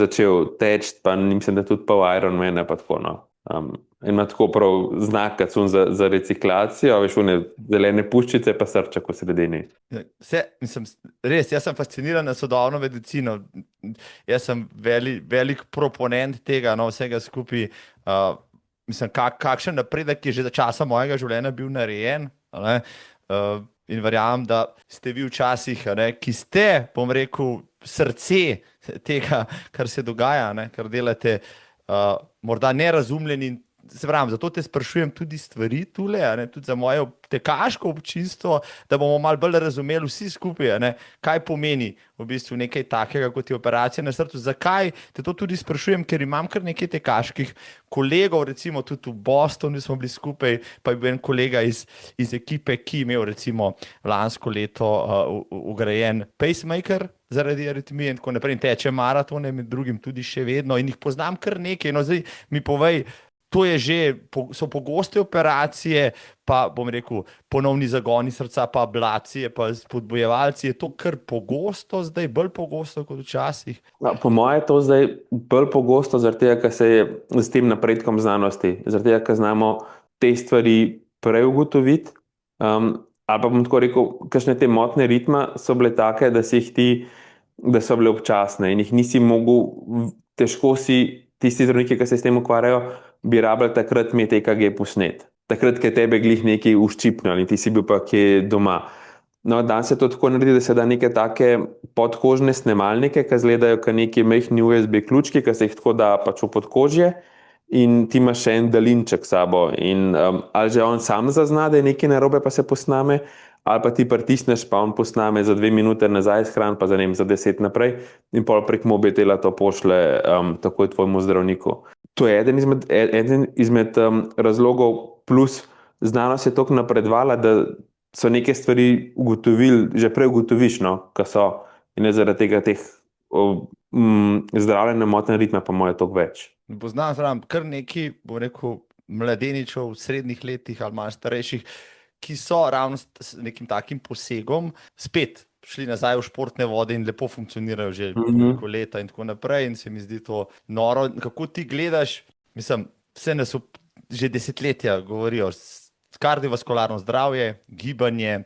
začel teči, pa mislim, da tudi pol Ironmana pa tako, no. In ima tako prav znak za reciklacijo, veš, one zelene puščice pa srček v sredini. Res, jaz sem fasciniran na sodobno medicino. Jaz sem velik proponent tega, no, vsega skupaj. Mislim, kakšen napredek je že za časa mojega življenja bil narejen. Ne? In verjamem, da ste vi včasih, ne, ki ste, bom rekel, srce tega, kar se dogaja, ne, kar delate, morda nerazumljeni. Se pravim, zato te sprašujem tudi stvari tule, ne, tudi za moje tekaško občinstvo, da bomo malo bolj razumeli vsi skupaj, ne, kaj pomeni v bistvu nekaj takega, kot je operacija na srcu. Zakaj te to tudi sprašujem, ker imam kar nekaj tekaških kolegov, recimo tudi v Bostonu smo bili skupaj, pa je bil en kolega iz ekipe, ki je imel recimo lansko leto ugrajen pacemaker zaradi aritmije in tako naprej in teče maratone, med drugim tudi še vedno in jih poznam kar nekaj. No, zdaj mi povej, to je že, so pogoste operacije, pa bom rekel, ponovni zagoni srca, pa ablacije, pa spodbujevalci. Je to kar pogosto zdaj, bolj pogosto kot včasih? Po mojem je to zdaj bolj pogosto, zaradi tega, ker se je s tem napredkom znanosti, zaradi tega, ker znamo te stvari prej ugotoviti. Ali pa bom tako rekel, kakšne te motnje ritma so bile take, da so bile občasne in jih nisi mogel, težko si tisti zdravniki, ki se s tem ukvarjajo, bi rabili takrat imeti EKG posnet. Takrat, ko je tebe glih nekaj uščipnil in ti si bil pa kje doma. No, danes se to tako naredi, da se da neke take podkožne snemalnike, ki izgledajo kot neki majhni USB ključki, ki se jih tako da pač v podkožje in ti imaš še en daljinček s sabo. In ali že on sam zazna, da je nekaj narobe, pa se posname, ali pa ti pritisneš, pa on posname za 2 minute nazaj shran, pa za 10 naprej in pol prek mobitela to pošle takoj tvojemu zdravniku. To je eden izmed razlogov, plus znanost je toliko napredovala, da so neke stvari ugotovili, že prej ugotoviš, no, kaj so. In je zaradi tega teh zdravljenja motnje ritma pa moje toliko več. Poznam kar nekaj, bom rekel, mladeničev v srednjih letih ali malo starejših, ki so ravno s nekim takim posegom spet šli nazaj v športne vode in lepo funkcionirajo že veliko leta in tako naprej. In se mi zdi to noro. Kako ti gledaš, mislim, vse nas že desetletja govorijo, kardiovaskularno zdravje, gibanje,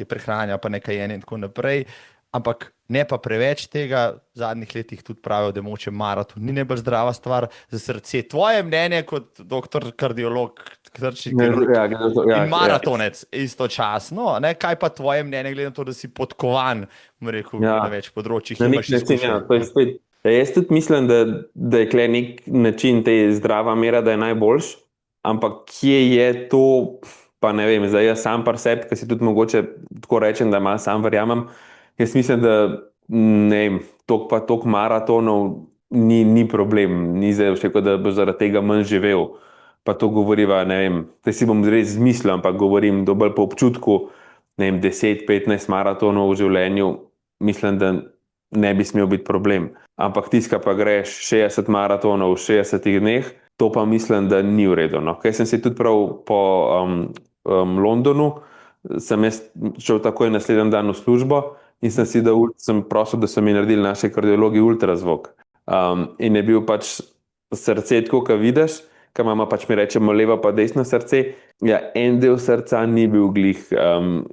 prehrana, pa nekaj jenja in tako naprej, ampak ne pa preveč tega. V zadnjih letih tudi pravijo, da moče maraton ni najbolj zdrava stvar za srce. Tvoje mnenje kot doktor kardiolog, in maratonec istočasno, ne? Kaj pa tvoje mnenje, glede na to, da si podkovan, rekel, na več področjih? Jaz tudi mislim, da je tukaj nek način te zdrava mera, da je najboljš, ampak kje je to, pa ne vem, zdaj jaz sam par sebi, ki si tudi mogoče tako rečem, da malo sam verjamem. Jaz mislim, da ne vem, toliko maratonov ni problem, ni zdaj še kot, da boš zaradi tega manj živel. Pa to govoriva, ne vem, da si bom res zmislil, ampak govorim bolj po občutku, ne vem, 10-15 maratonov v življenju, mislim, da ne bi smel biti problem. Ampak tiska pa greš 60 maratonov v 60 dneh, to pa mislim, da ni v redu. No. Kaj sem si tudi prav po Londonu, sem jaz šel takoj naslednji dan v službo in sem prosil, da so mi naredili naši kardiologi ultrazvok. In je bil pač srce tako, kot vidiš, kaj imamo, pač mi rečemo levo pa desno srce. Ja, en del srca ni bil glih,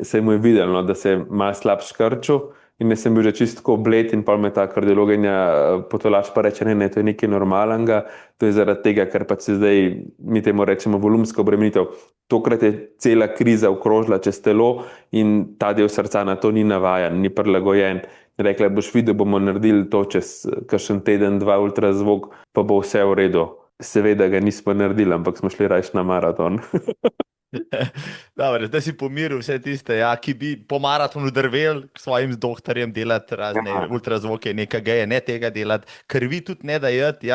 se mu je videlo, no, da se je malo slab škrčil in da sem bil že čisto bled in pa me ta kardiologinja potolač pa reče, ne, to je nekaj normalnega, to je zaradi tega, ker pač se zdaj, mi temu rečemo volumska obremenitev. Tokrat je cela kriza okrožila čez telo in ta del srca na to ni navajen, ni prilagojen. Rekla, boš videl, bomo naredili to čez kakšen teden, 2 ultrazvok, pa bo vse v redu. Seveda ga nismo naredili, ampak smo šli rajš na maraton. Dobre, zdaj si pomiril vse tiste, ki bi po maratonu drvel k svojim doktorjem delati razne ultrazvoke, nekaj ne tega delati, krvi tudi ne dajati,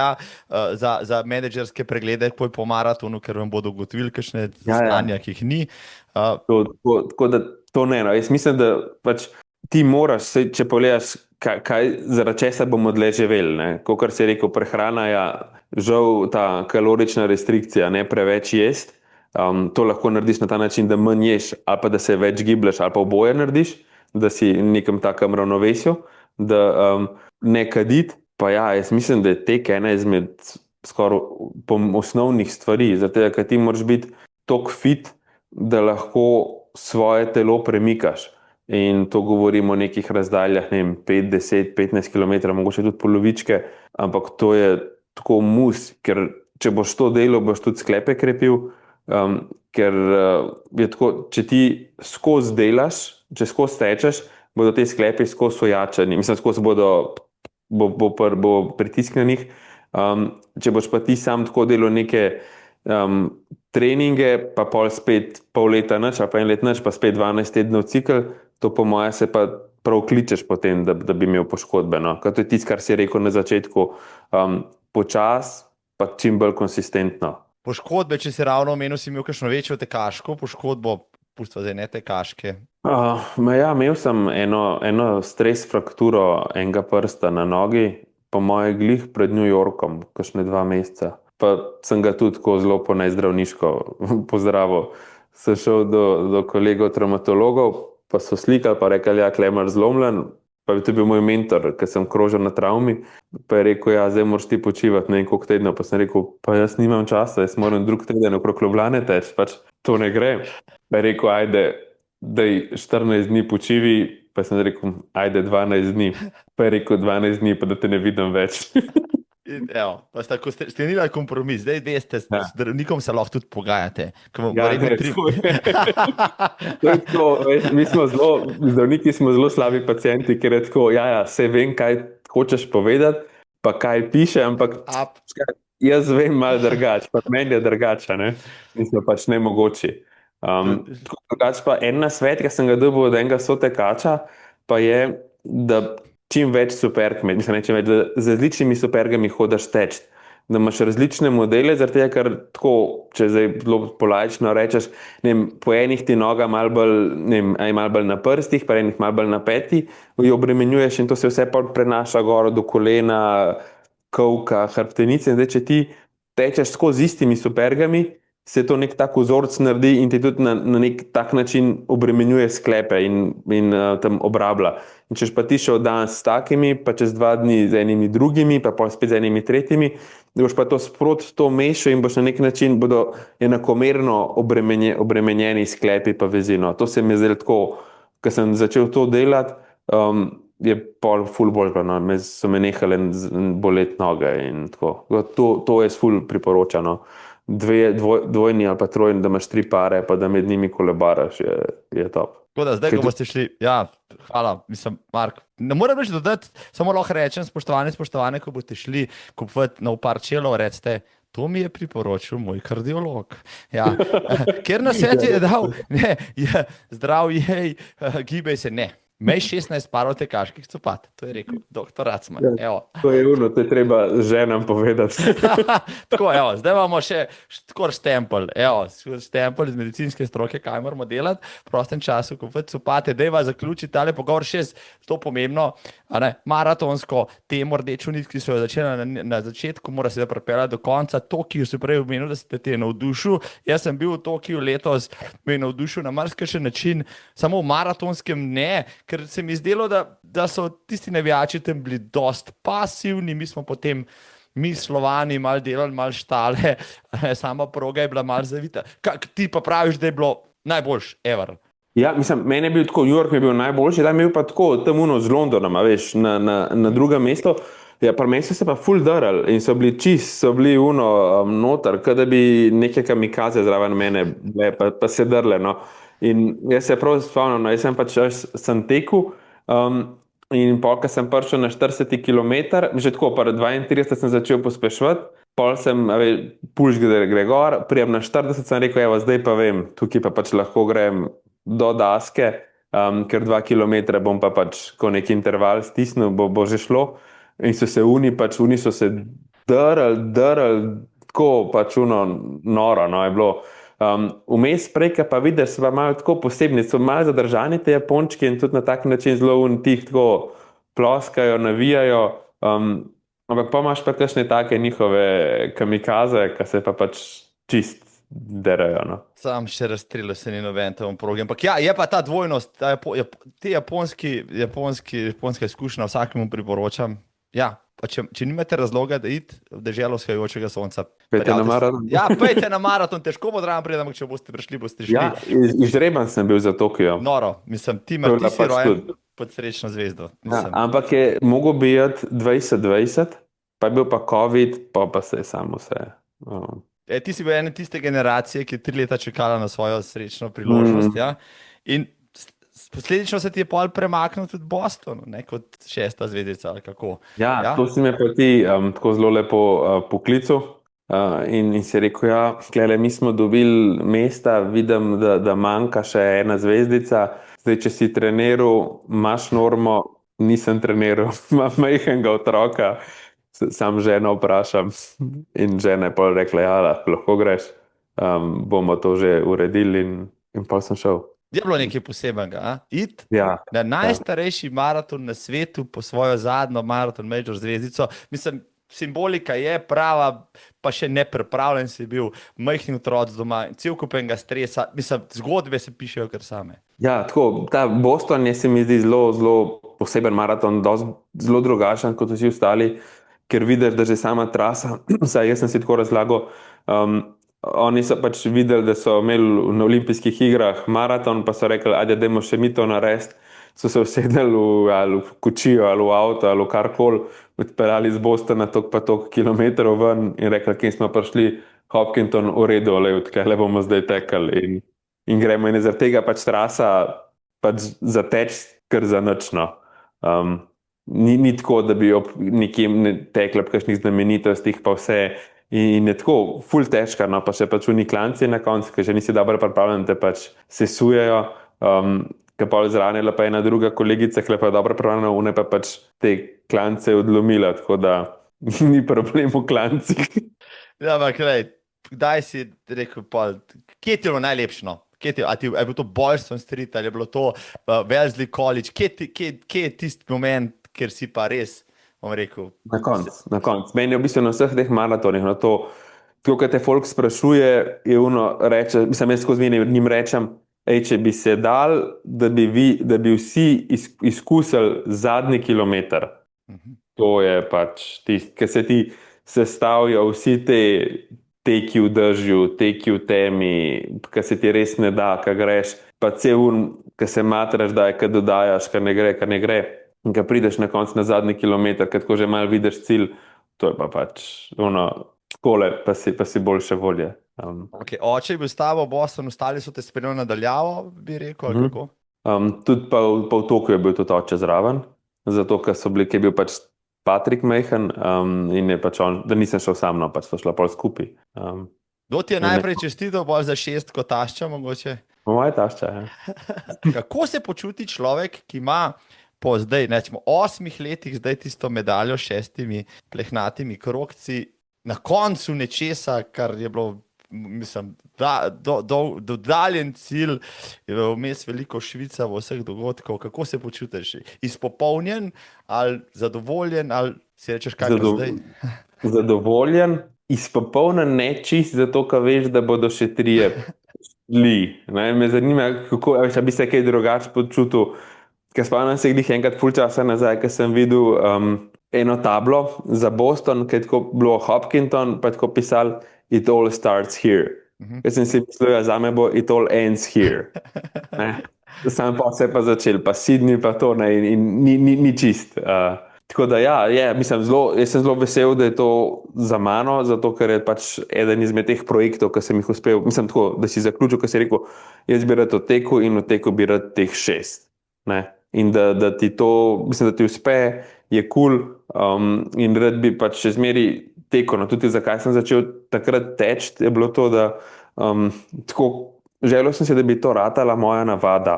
za menedžerske preglede po maratonu, ker vam bodo ugotovili kakšne stanja, ki jih ni. Tako da to ne, no. Jaz mislim, da pač ti moraš, če pogledaš, zaradi česa bomo dlje živeli. Kakor si rekel, prehrana je žal ta kalorična restrikcija, ne preveč jesti. To lahko narediš na ta način, da manj ješ, ali pa da se več giblješ, ali pa oboje narediš, da si v nekem takem ravnovesju, da ne kaditi. Pa ja, jaz mislim, da je tek ena izmed skoraj osnovnih stvari, zato ker ti moraš biti toliko fit, da lahko svoje telo premikaš. In to govorimo o nekih razdaljah, ne vem, 5, 10, 15 km, mogoče tudi polovičke, ampak to je tako mus, ker če boš to delal, boš tudi sklepe krepil, ker je tako, če ti skozi delaš, če skozi tečeš, bodo te sklepe skozi ojačani, mislim, skozi bo pritisk na njih. Če boš pa ti sam tako delal neke treninge, pa pol spet pol leta nič, pa en let nič, pa spet 12 tednov cikl, to po moje se pa prav kličeš potem, da bi imel poškodbe. No? To je tisto, kar si rekel na začetku, počas, pa čim bolj konsistentno. Poškodbe, če si ravno omenil, si imel kakšno večjo tekaško poškodbo, pustva zdaj ne tekaške. Ja, imel sem eno stres frakturo enega prsta na nogi, po moje glih pred New Yorkom, kakšne 2 meseca. Pa sem ga tudi tako zelo po nezdravniško pozdravil. Sem šel do kolegov traumatologov, pa so slikali, pa rekli, ja, Klemar zlomljen, pa je to bil moj mentor, ker sem krožil na travmi, pa je rekel, ja, zdaj moraš ti počivati, ne vem koliko tednov, pa sem rekel, pa jaz nimam časa, jaz moram drug teden okrog Ljubljane teči, pač to ne gre. Pa je rekel, ajde, daj 14 dni počivi, pa sem rekel, ajde 12 dni, pa je rekel 12 dni, pa da te ne vidim več. Evo, pa sta sklenila kompromis, zdaj veste, s zdravnikom se lahko tudi pogajate. Zdravniki smo zelo slabi pacienti, ker je tako, saj vem, kaj hočeš povedati, pa kaj piše, ampak jaz vem malo drugače, pa meni je drugače, ne? Mislim, pač nemogoči. Drugače pa en nasvet, ki sem ga dobil od enega sotekača, pa je, da čim več superg, mislim, čim več, da z različnimi supergami hodaš teči, da imaš različne modele, zaradi tega, ker tako, če zdaj zelo polaično rečeš, ne vem, po enih ti noga malo bolj, ne vem, malo bolj na prstih, pa enih malo bolj na peti, jo obremenjuješ in to se vse prenaša gor do kolena, kolka, hrbtenice, in zdaj, če ti tečeš skozi istimi supergami, se to nek tak vzorc naredi in ti tudi na nek tak način obremenjuje sklepe in tam obrablja. In češ pa ti šel danes s takimi, pa čez 2 dni z enimi drugimi, pa spet z enimi tretjimi, da boš pa to sprot to mešal in boš na nek način bodo enakomerno obremenjeni sklepi pa vezino. To se mi je zdelo tako, ko sem začel to delati, je pol ful bolj, no, so me nehale boleti noge in tako. To je ful priporočano. Dvojni ali pa trojni, da imaš 3 pare, pa da med njimi kolebaraš, je top. Tako da zdaj, ko boste šli, hvala, mislim, Mark, ne moram reči dodati, samo lahko rečem, spoštovane, ko boste šli kupovati nov par čelov, recite, to mi je priporočil moj kardiolog. Ja, ker na svet je dal, zdrav jej, gibaj se, ne. Imej 16 parov tekaških copat, to je rekel doktor Racman. To je treba ženam povedati. Tako, zdaj imamo še skor štempelj, štempelj iz medicinske stroke, kaj moramo delati v prostem času, ko copate, dejva zaključiti tale pogovor še to pomembno, maratonsko temo rdečo nit, ki so jo začela na začetku, mora se da pripeljati do konca. Tokiju se prej omenil, da ste te navdušil. Jaz sem bil v Tokiju letos, me je navdušil na marsikakšen način, samo v maratonskem ne, ker se mi zdelo, da so tisti navijači tam bili dost pasivni, mi smo potem, mi Slovani, malo delali, malo štale, sama proga je bila malo zavita. Ti pa praviš, da je bilo najboljš ever? Ja, mislim, meni je bil tako, New York mi je bil najboljši, da mi je bil pa tako tam z Londonom, veš, na drugem mestu. Ja, pa meni so se pa ful drl in so bili so bili noter, kada bi neke kamikaze zraven mene, pa se drle, no. In jaz se prav spomnim, jaz sem pač tekel in polka sem prišel na 40 km, že tako, pa 32 sem začel pospeševati, pol sem, pulž gre gor, prijem na 40 sem rekel, zdaj pa vem, tukaj pa pač lahko grem do daske, ker 2 km bom pa pač ko nek interval stisnil, bo že šlo. In so se oni so se drl, tako pač noro, no, je bilo. Vmes preka pa vidiš, so pa malo tako posebni, so malo zadržani te Japončki in tudi na tak način zelo tih tako ploskajo, navijajo, ampak pa imaš pa kakšne take njihove kamikaze, ki se pa pač čist derajo, no. Sam še razstrelil se ni noben tam progi, ampak je pa ta dvojnost, te japonska izkušnja vsakemu priporočam. Ja, pa če nimate razloga, da id v deželo vzhajajočega sonca, Pejte na prijavite se. maraton. Ja, pejte na maraton, težko bo zraven priti, ampak če boste prišli, boste šli. Ja, izžreban sem bil za Tokio. Noro, mislim, ti To je bila ti si pač rojen tudi. pod srečno zvezdo. Ja, Mislim. ampak je mogel biti 2020, pa je bil pa COVID, pa se je samo vse. Ti si bil ena tiste generacije, ki je 3 leta čakala na svojo srečno priložnost. Ja? In posledično se ti je pol premaknil tudi Boston, ne kot 6. zvezdica ali kako. Ja, Ja? to si me pa ti tako zelo lepo poklical. In si rekel, ja, klele, mi smo dobili mesta, vidim, da manjka še ena zvezdica. Zdaj, če si treniral, imaš normo, nisem treniral, imam majhnega otroka, sam ženo vprašam in žena je pol rekla, ja, lahko greš, bomo to že uredili in pol sem šel. Je bilo nekaj posebnega, iti Ja, na najstarejši maraton na svetu po svojo zadnjo maraton major zvezdico. Mislim, simbolika je prava, pa še ne pripravljen si bil, majhni otroci doma, cel kup enega stresa, mislim, zgodbe se pišejo kar same. ja, tako, ta Boston je se mi zdi zelo, zelo poseben maraton, zelo drugačen kot vsi ostali, ker vidiš, da že sama trasa, saj jaz sem si tako razlagal, oni so pač videli, da so imeli na olimpijskih igrah maraton, pa so rekli, ajde, dajmo še mi to narediti. So se usedeli ali v kočijo, ali v avto, ali v karkoli, odpeljali iz Bostona toliko pa toliko kilometrov ven in rekli, kje smo prišli, Hopkinton, v redu, odkele bomo zdaj tekali in gremo. In zaradi tega pač trasa pač zateč kar za nočno. Ni tako, da bi ob nekje tekla po kakšnih znamenitostih pa vse. In je tako, ful težka, no, pa še pač v klanci na koncu, ker že nisi dobro pripravljen, te pač sesujejo. Ker pa zranila pa ena druga kolegica, ki je pa dobro pripravljena, une pa pač te klance odlomila, tako da ni problem v klancih. Ja, ampak, kdaj si rekel, kje ti je bilo najlepše? No? Je bilo to Boylston Street ali je bilo to Wellesley College? Kje je tisti moment, kjer si pa res, bom rekel? Na koncu. Meni je v bistvu na vseh teh maratonih, no to, ko te folk sprašuje, je uno reče, mislim, jaz skozi njim rečem, če bi se dal, da bi vsi izkusili zadnji kilometer, to je pač tisti, ki se ti sestavijo vsi te teki v dežju, teki v temi, ki se ti res ne da, ki greš, pa ki se matraš, ki dodajaš, ki ne gre, in ki prideš na koncu na zadnji kilometer, ki tako že malo vidiš cilj, to je pa pač takole, pa si boljše volje. Okay. Oče je bil s tabo v Bostonu, ostali so te speljali nadaljavo, bi rekel, ali kako? Tudi pa v Tokiu je bil tudi oče zraven, zato ker je bil pač Patrik majhen in je pač on, da nisem šel sam, no, pač so šla pol skupaj. Kdo ti je najprej čestital bolj za 6 kot tašča, mogoče? Moja tašča, ja. Kako se počuti človek, ki ima po zdaj, nečemo, 8 letih zdaj tisto medaljo s 6 plehnatimi krogci, na koncu nečesa, kar je bilo, mislim, dodaljen cilj, je vmes veliko Švica v vseh dogodkov. Kako se počutiš? Izpopolnjen ali zadovoljen, ali si rečeš, kaj je zdaj? Zadovoljen, izpopolnjen ne čist, zato ker veš, da bodo še 3 šli. Me zanima, kako bi se kaj drugače počutil. Ker spomnim se jih enkrat ful časa nazaj, ker sem videl eno tablo za Boston, ki je tako bilo Hopkinton, pa je tako pisal It all starts here. Jaz sem si mislil, za me bo It all ends here. Sam pa se pa začel, pa Sydney pa to, in ni čist. Tako da ja, jaz sem zelo vesel, da je to za mano, zato ker je pač eden izmed teh projektov, ki sem jih uspel, mislim tako, da si zaključil, ker si rekel, jaz bi rad odtekel in odtekel bi rad teh 6. In da ti to, mislim, da ti uspe, je kul, in rad bi pač še zmeri tekel. No, tudi zakaj sem začel takrat teči, je bilo to, da tako, želel sem si, da bi to ratala moja navada.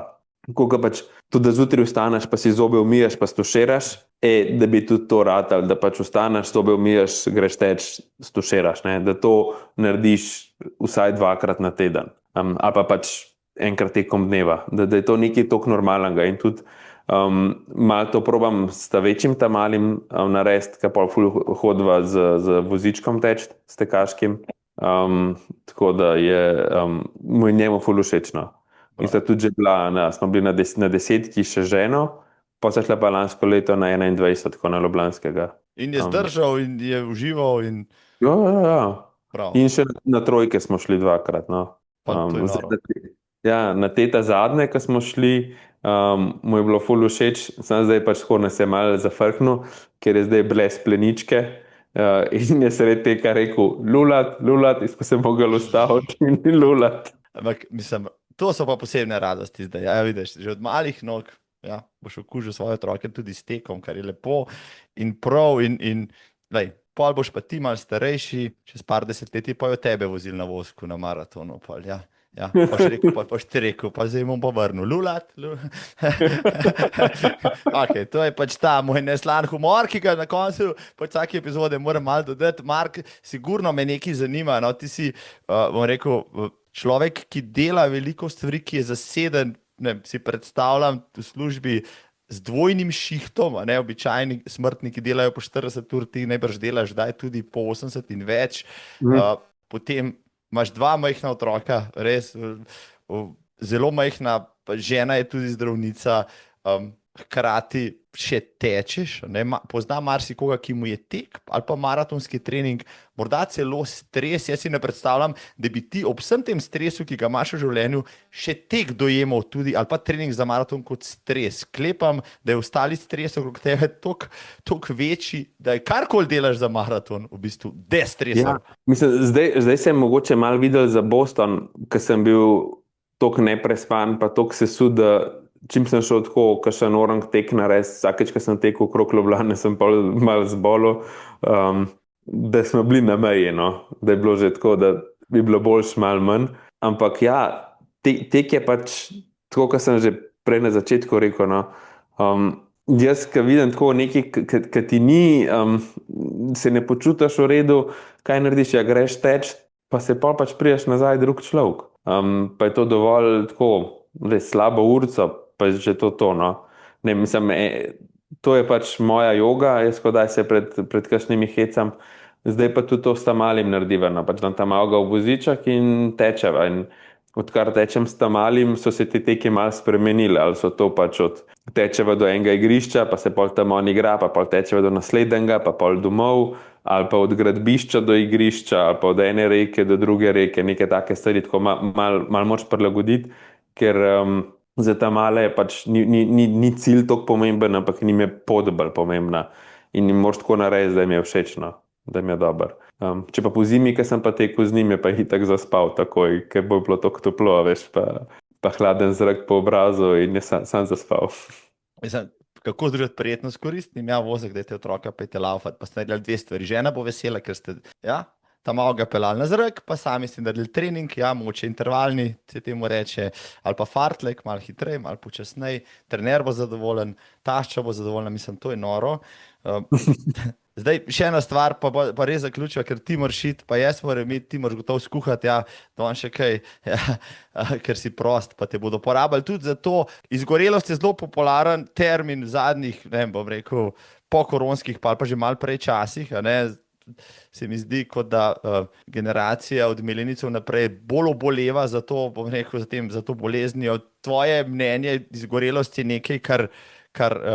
Ko pač tudi da zjutraj vstaneš, pa si zobe umiješ, pa stuširaš, da bi tudi to ratal, da pač vstaneš, zobe umiješ, greš teč, stuširaš, da to narediš vsaj 2-krat na teden. Ali pa pač enkrat tekom dneva, da je to nekaj toliko normalnega in tudi malo to probam s večjim malim narediti, ki pa hodva z vozičkom teč, s tekaškim, tako da je mu njemu ful všečno. In sta tudi že bila, smo bili na 10 še ženo, pa sta šla pa lansko leto na 21, tako na Ljubljanskega. In je zdržal, in je užival, in Ja, ja, ja. prav, In še na trojke smo šli dvakrat. No. pa to je Zdaj, noro. ja, na te ta zadnje, ki smo šli, mu je bilo ful všeč, sam zdaj pač tako nas je malo zafrknil, ker je zdaj brez pleničke. In je sredi teka rekel, lulat, lulat, in smo se mogli ustaviti in lulat. Ampak, mislim, to so pa posebne radosti zdaj. Ja, vidiš, že od malih nog, ja, boš okužil svoje otroke tudi s tekom, kar je lepo in prav. Lej, pol boš pa ti mal starejši, čez par desetletij pa jo tebe vozil na vozku na maratonu. Pol, ja. Ja, pa še rekel, pa še ti rekel, pa zdaj bom pa vrnil, lulat. Okay, to je pač ta moj neslan humor, ki ga na koncu pač vsake epizode moram malo dodati. Mark, sigurno me nekaj zanima. No? Ti si, bom rekel, človek, ki dela veliko stvari, ki je zaseden, ne, si predstavljam v službi z dvojnim šihtom, a ne običajni smrtniki delajo po 40 ur, ti najbrž delaš zdaj tudi po 80 in več. Potem imaš dva majhna otroka, res zelo majhna, žena je tudi zdravnica, hkrati še tečeš. Poznam marsikoga, ki mu je tek ali pa maratonski trening, morda celo stres. Jaz si ne predstavljam, da bi ti ob vsem tem stresu, ki ga imaš v življenju, še tek dojemal tudi, ali pa trening za maraton kot stres. Sklepam, da je ostali stres okrog tebe toliko večji, da je karkoli delaš za maraton, v bistvu destresor. Ja, mislim, zdaj sem mogoče malo videl za Boston, ker sem bil toliko neprespan, pa toliko sesud, da čim sem šel tako, kakšen orang tek narediti, vsakeč, ko sem tekel okrog Ljubljane, sem pa malo zbolel, da smo bili na meji, no? Da je bilo že tako, da bi bilo boljš malo manj. Ampak ja, tek je pač tako, kot sem že prej na začetku rekel, no? Jaz, ko vidim tako nekaj, ki ti ni, se ne počutiš v redu, kaj narediš, ja greš teč, pa se pa pač priješ nazaj drug človek. Pa je to dovolj tako, slabo urco, pa je že to, no. Ne, mislim, to je pač moja joga, jaz kodaj se pred kakšnimi hecam, zdaj pa tudi to s tamalim narediva, no, pač dam tamaga v voziček in tečeva. In odkar tečem s tamalim, so se te teke malo spremenile, ali so to pač od tečeva do enega igrišča, pa se pol tam on igra, pa pol tečeva do naslednjega, pa pol domov, ali pa od gradbišča do igrišča, ali pa od ene reke do druge reke, neke take stvari, tako malo moč prilagoditi, ker za tamale je pač ni cilj toliko pomemben, ampak njim je pot bolj pomembna in jim moraš tako narediti, da jim je všečno, da jim je dober. Če pa po zimi, ki sem pa tekel z njim, je pa itak zaspal takoj, ker bo bilo tako toplo, veš, pa hladen zrak po obrazu in je sam zaspal. Mislim, kako združiti prijetno s koristnim? Ja, vozek, da je te otroka, pa je te laufat, pa ste naredili dve stvari. Žena bo vesela, ker ste, ja, tam malo ga pelali na zrak, pa sami ste naredili trening, ja, mogoče intervalni, se temu reče, ali pa fartlek, malo hitrej, malo počasnej, trener bo zadovoljen, tašča bo zadovoljna, mislim, to je noro. Zdaj, še ena stvar, pa res zaključiva, ker ti moraš iti, pa jaz moram iti, ti moraš gotovo skuhati, ja, da vam še kaj, ja, ker si prost, pa te bodo porabili tudi za to. Izgorelost je zelo popularen termin v zadnjih, ne vem, bom rekel, po koronskih, pa že malo prej časih, a ne, se mi zdi, kot da generacija od milenijcev naprej bolj oboleva za to, bom rekel, za to boleznijo. Tvoje mnenje, izgorelost je nekaj, kar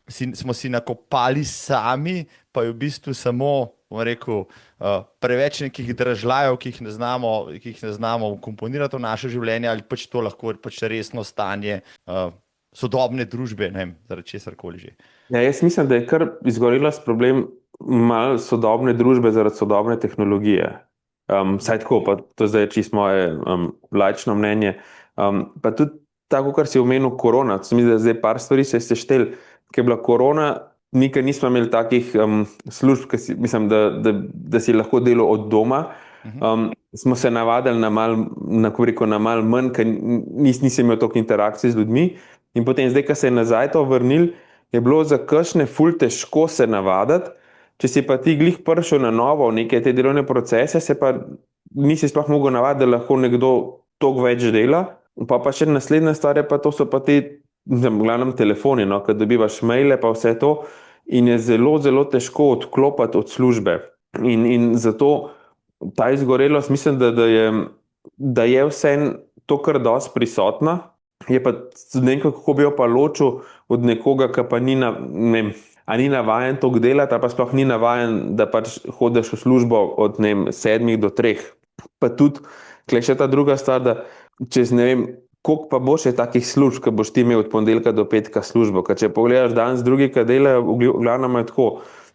smo si nakopali sami, pa je v bistvu samo, bom rekel, preveč nekih dražljajev, ki jih ne znamo komponirati v naše življenje, ali pač to lahko pač resno stanje sodobne družbe, ne vem, zaradi česarkoli že. Ja, jaz mislim, da je kar izgorelost problem malo sodobne družbe zaradi sodobne tehnologije. Saj tako, pa to zdaj čisto moje laično mnenje. Pa tudi tako, kar si omenil korona, to se mi zdi, da zdaj par stvari se je seštel, ker je bila korona, nikaj nismo imeli takih služb, mislim, da si lahko delal od doma. Smo se navadili na malo manj, ker nisem imel toliko interakcij z ljudmi. In potem zdaj, ko se je nazaj to vrnil, je bilo za kakšne ful težko se navaditi. Če si pa ti glih prišel na novo v neke te delovne procese, se pa nisi sploh mogel navaditi, da lahko nekdo toliko več dela. Pa še naslednja stvar je pa to, so pa ti v glavnem telefoni, no, ko dobivaš maile pa vse to in je zelo, zelo težko odklopiti od službe. In zato ta izgorelost, mislim, da je vse to kar dosti prisotna. Je pa nekaj, kako bi jo pa ločil od nekoga, ki pa ni a ni navajen toliko delati, ali pa sploh ni navajen, da pač hodiš v službo od 7 do 3. Pa tudi, tukaj še ta druga stvar, da čez ne vem, koliko pa bo še takih služb, ki boš ti imel od ponedeljka do petka službo. Ker če pogledaš danes drugi, ki delajo, v glavnem je tako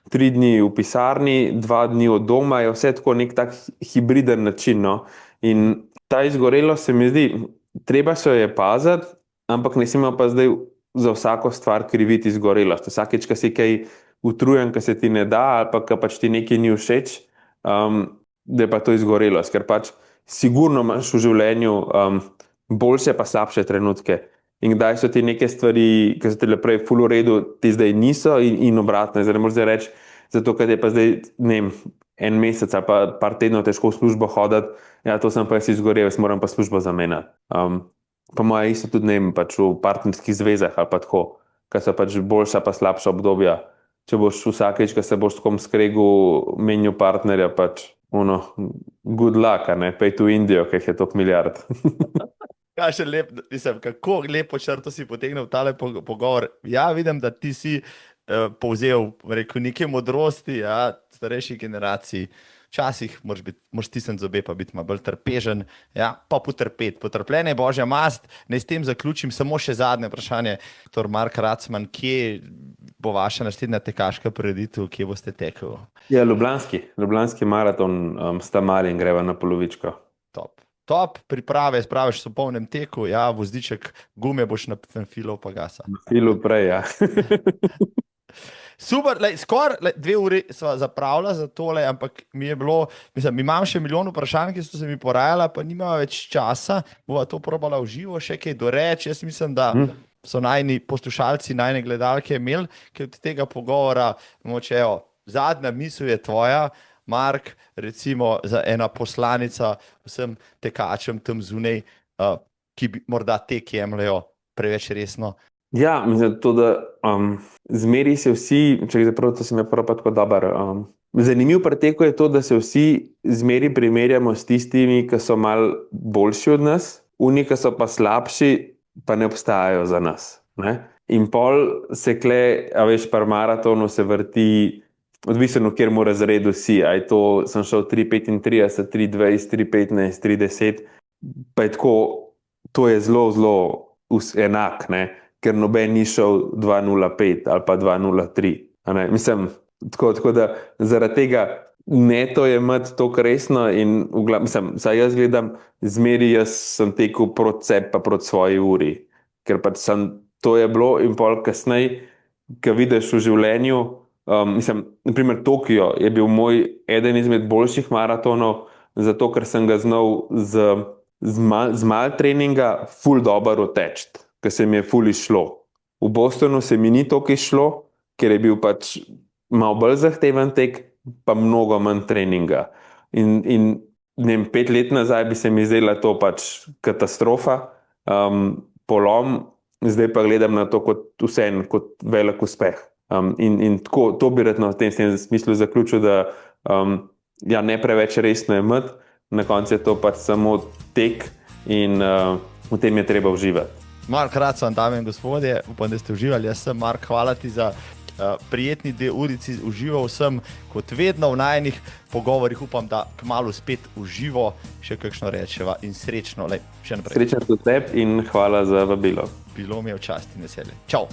3 dni v pisarni, 2 dni od doma, je vse tako nek tak hibriden način. No? In ta izgorelost se mi zdi, treba se jo je paziti, ampak ne smemo pa zdaj za vsako stvar kriviti izgorelost. Vsakeč, ko si kaj utrujen, ko se ti ne da, ali pa ko pač ti nekaj ni všeč, da je pa to izgorelost, ker pač sigurno imaš v življenju boljše pa slabše trenutke. In kdaj so ti neke stvari, ki so ti prej ful v redu, ti zdaj niso in obratno. Zdaj ne moreš zdaj reči, zato ker je pa zdaj, ne vem, en mesec ali pa par tednov težko v službo hoditi, ja, to sem pa jaz izgorel, jaz moram pa službo zamenjati. Pa moja isto tudi, ne vem, pač v partnerskih zvezah ali pa tako, ker so pač boljša pa slabša obdobja. Če boš vsakeč, ko se boš s kom skregal, menil partnerja, pač good luck, ne, pej tu Indijo, ker je toliko milijard. Kaj še lep, mislim, kako lepo črto si potegnil tale pogovor. Ja, vidim, da ti si povzel, rekel, neke modrosti, ja, starejših generacij. Včasih moraš stisniti zobe, pa biti malo bolj trpežen, ja, pa potrpeti. Potrpljenje je božja mast. Naj s tem zaključim samo še zadnje vprašanje. Dr. Mark Racman, kje bo vaša naslednja tekaška prireditev, kje boste tekli? Ja, Ljubljanski maraton sta mali in greva na polovičko. Top, priprave, spraviš v polnem teku, ja, vozdiček gume boš na filu pa gasa. Na filu prej, ja. Super, skoraj 2 uri sva zapravila za tole, ampak mi je bilo, mislim, imam še milijon vprašanj, ki so se mi porajala, pa nima več časa, bova to probala v živo, še kaj doreči. Jaz mislim, da so najni poslušalci, najne gledalke imeli, ker od tega pogovora, moče, zadnja misel je tvoja, Mark, recimo za ena poslanica vsem tekačem tam zunaj, ki bi morda tek jemljajo preveč resno. Ja, mislim, to, da zmeri se vsi, če zapravo to se mi je prvo pa tako dober. Zanimiv pri teku je to, da se vsi zmeri primerjamo s tistimi, ki so malo boljši od nas, oni, ki so pa slabši, pa ne obstajajo za nas. Ne? In pol se kle, a veš, par maratonu se vrti, odvisno, v kjer razredu si. A je to, sem šel 3:35, 3:20, 3:15, 3:10, pa je tako, to je zelo, zelo enak, ne? Ker noben ni šel 2:05 ali pa 2:03. Mislim, tako da zaradi tega ne to je imeti toliko resno in mislim, saj jaz gledam, zmeri jaz sem tekel proti sebi pa proti svoji uri, ker pač to je bilo in pol kasneje, ko vidiš v življenju, mislim, naprimer Tokio je bil moj eden izmed boljših maratonov, zato ker sem ga znal z malo treninga ful dobro teči, ker se mi je ful izšlo. V Bostonu se mi ni toliko izšlo, ker je bil pač malo bolj zahteven tek, pa mnogo manj treninga. In ne vem, 5 let nazaj bi se mi zdela to pač katastrofa, polom, zdaj pa gledam na to kot velik uspeh. In tako, to bi rad v tem smislu zaključil, da ja, ne preveč resno je imeti, na koncu je to pač samo tek in v tem je treba uživati. Mark Racman, dame in gospodje, upam, da ste uživali. Jaz sem Mark, hvala ti za prijetni 2 urici. Užival sem kot vedno v najnih pogovorih, upam, da kmalu spet uživo še kakšno rečeva in srečno. Še naprej. Srečen tudi tebi in hvala za vabilo. Bilo mi je v čast in veselje. Čau!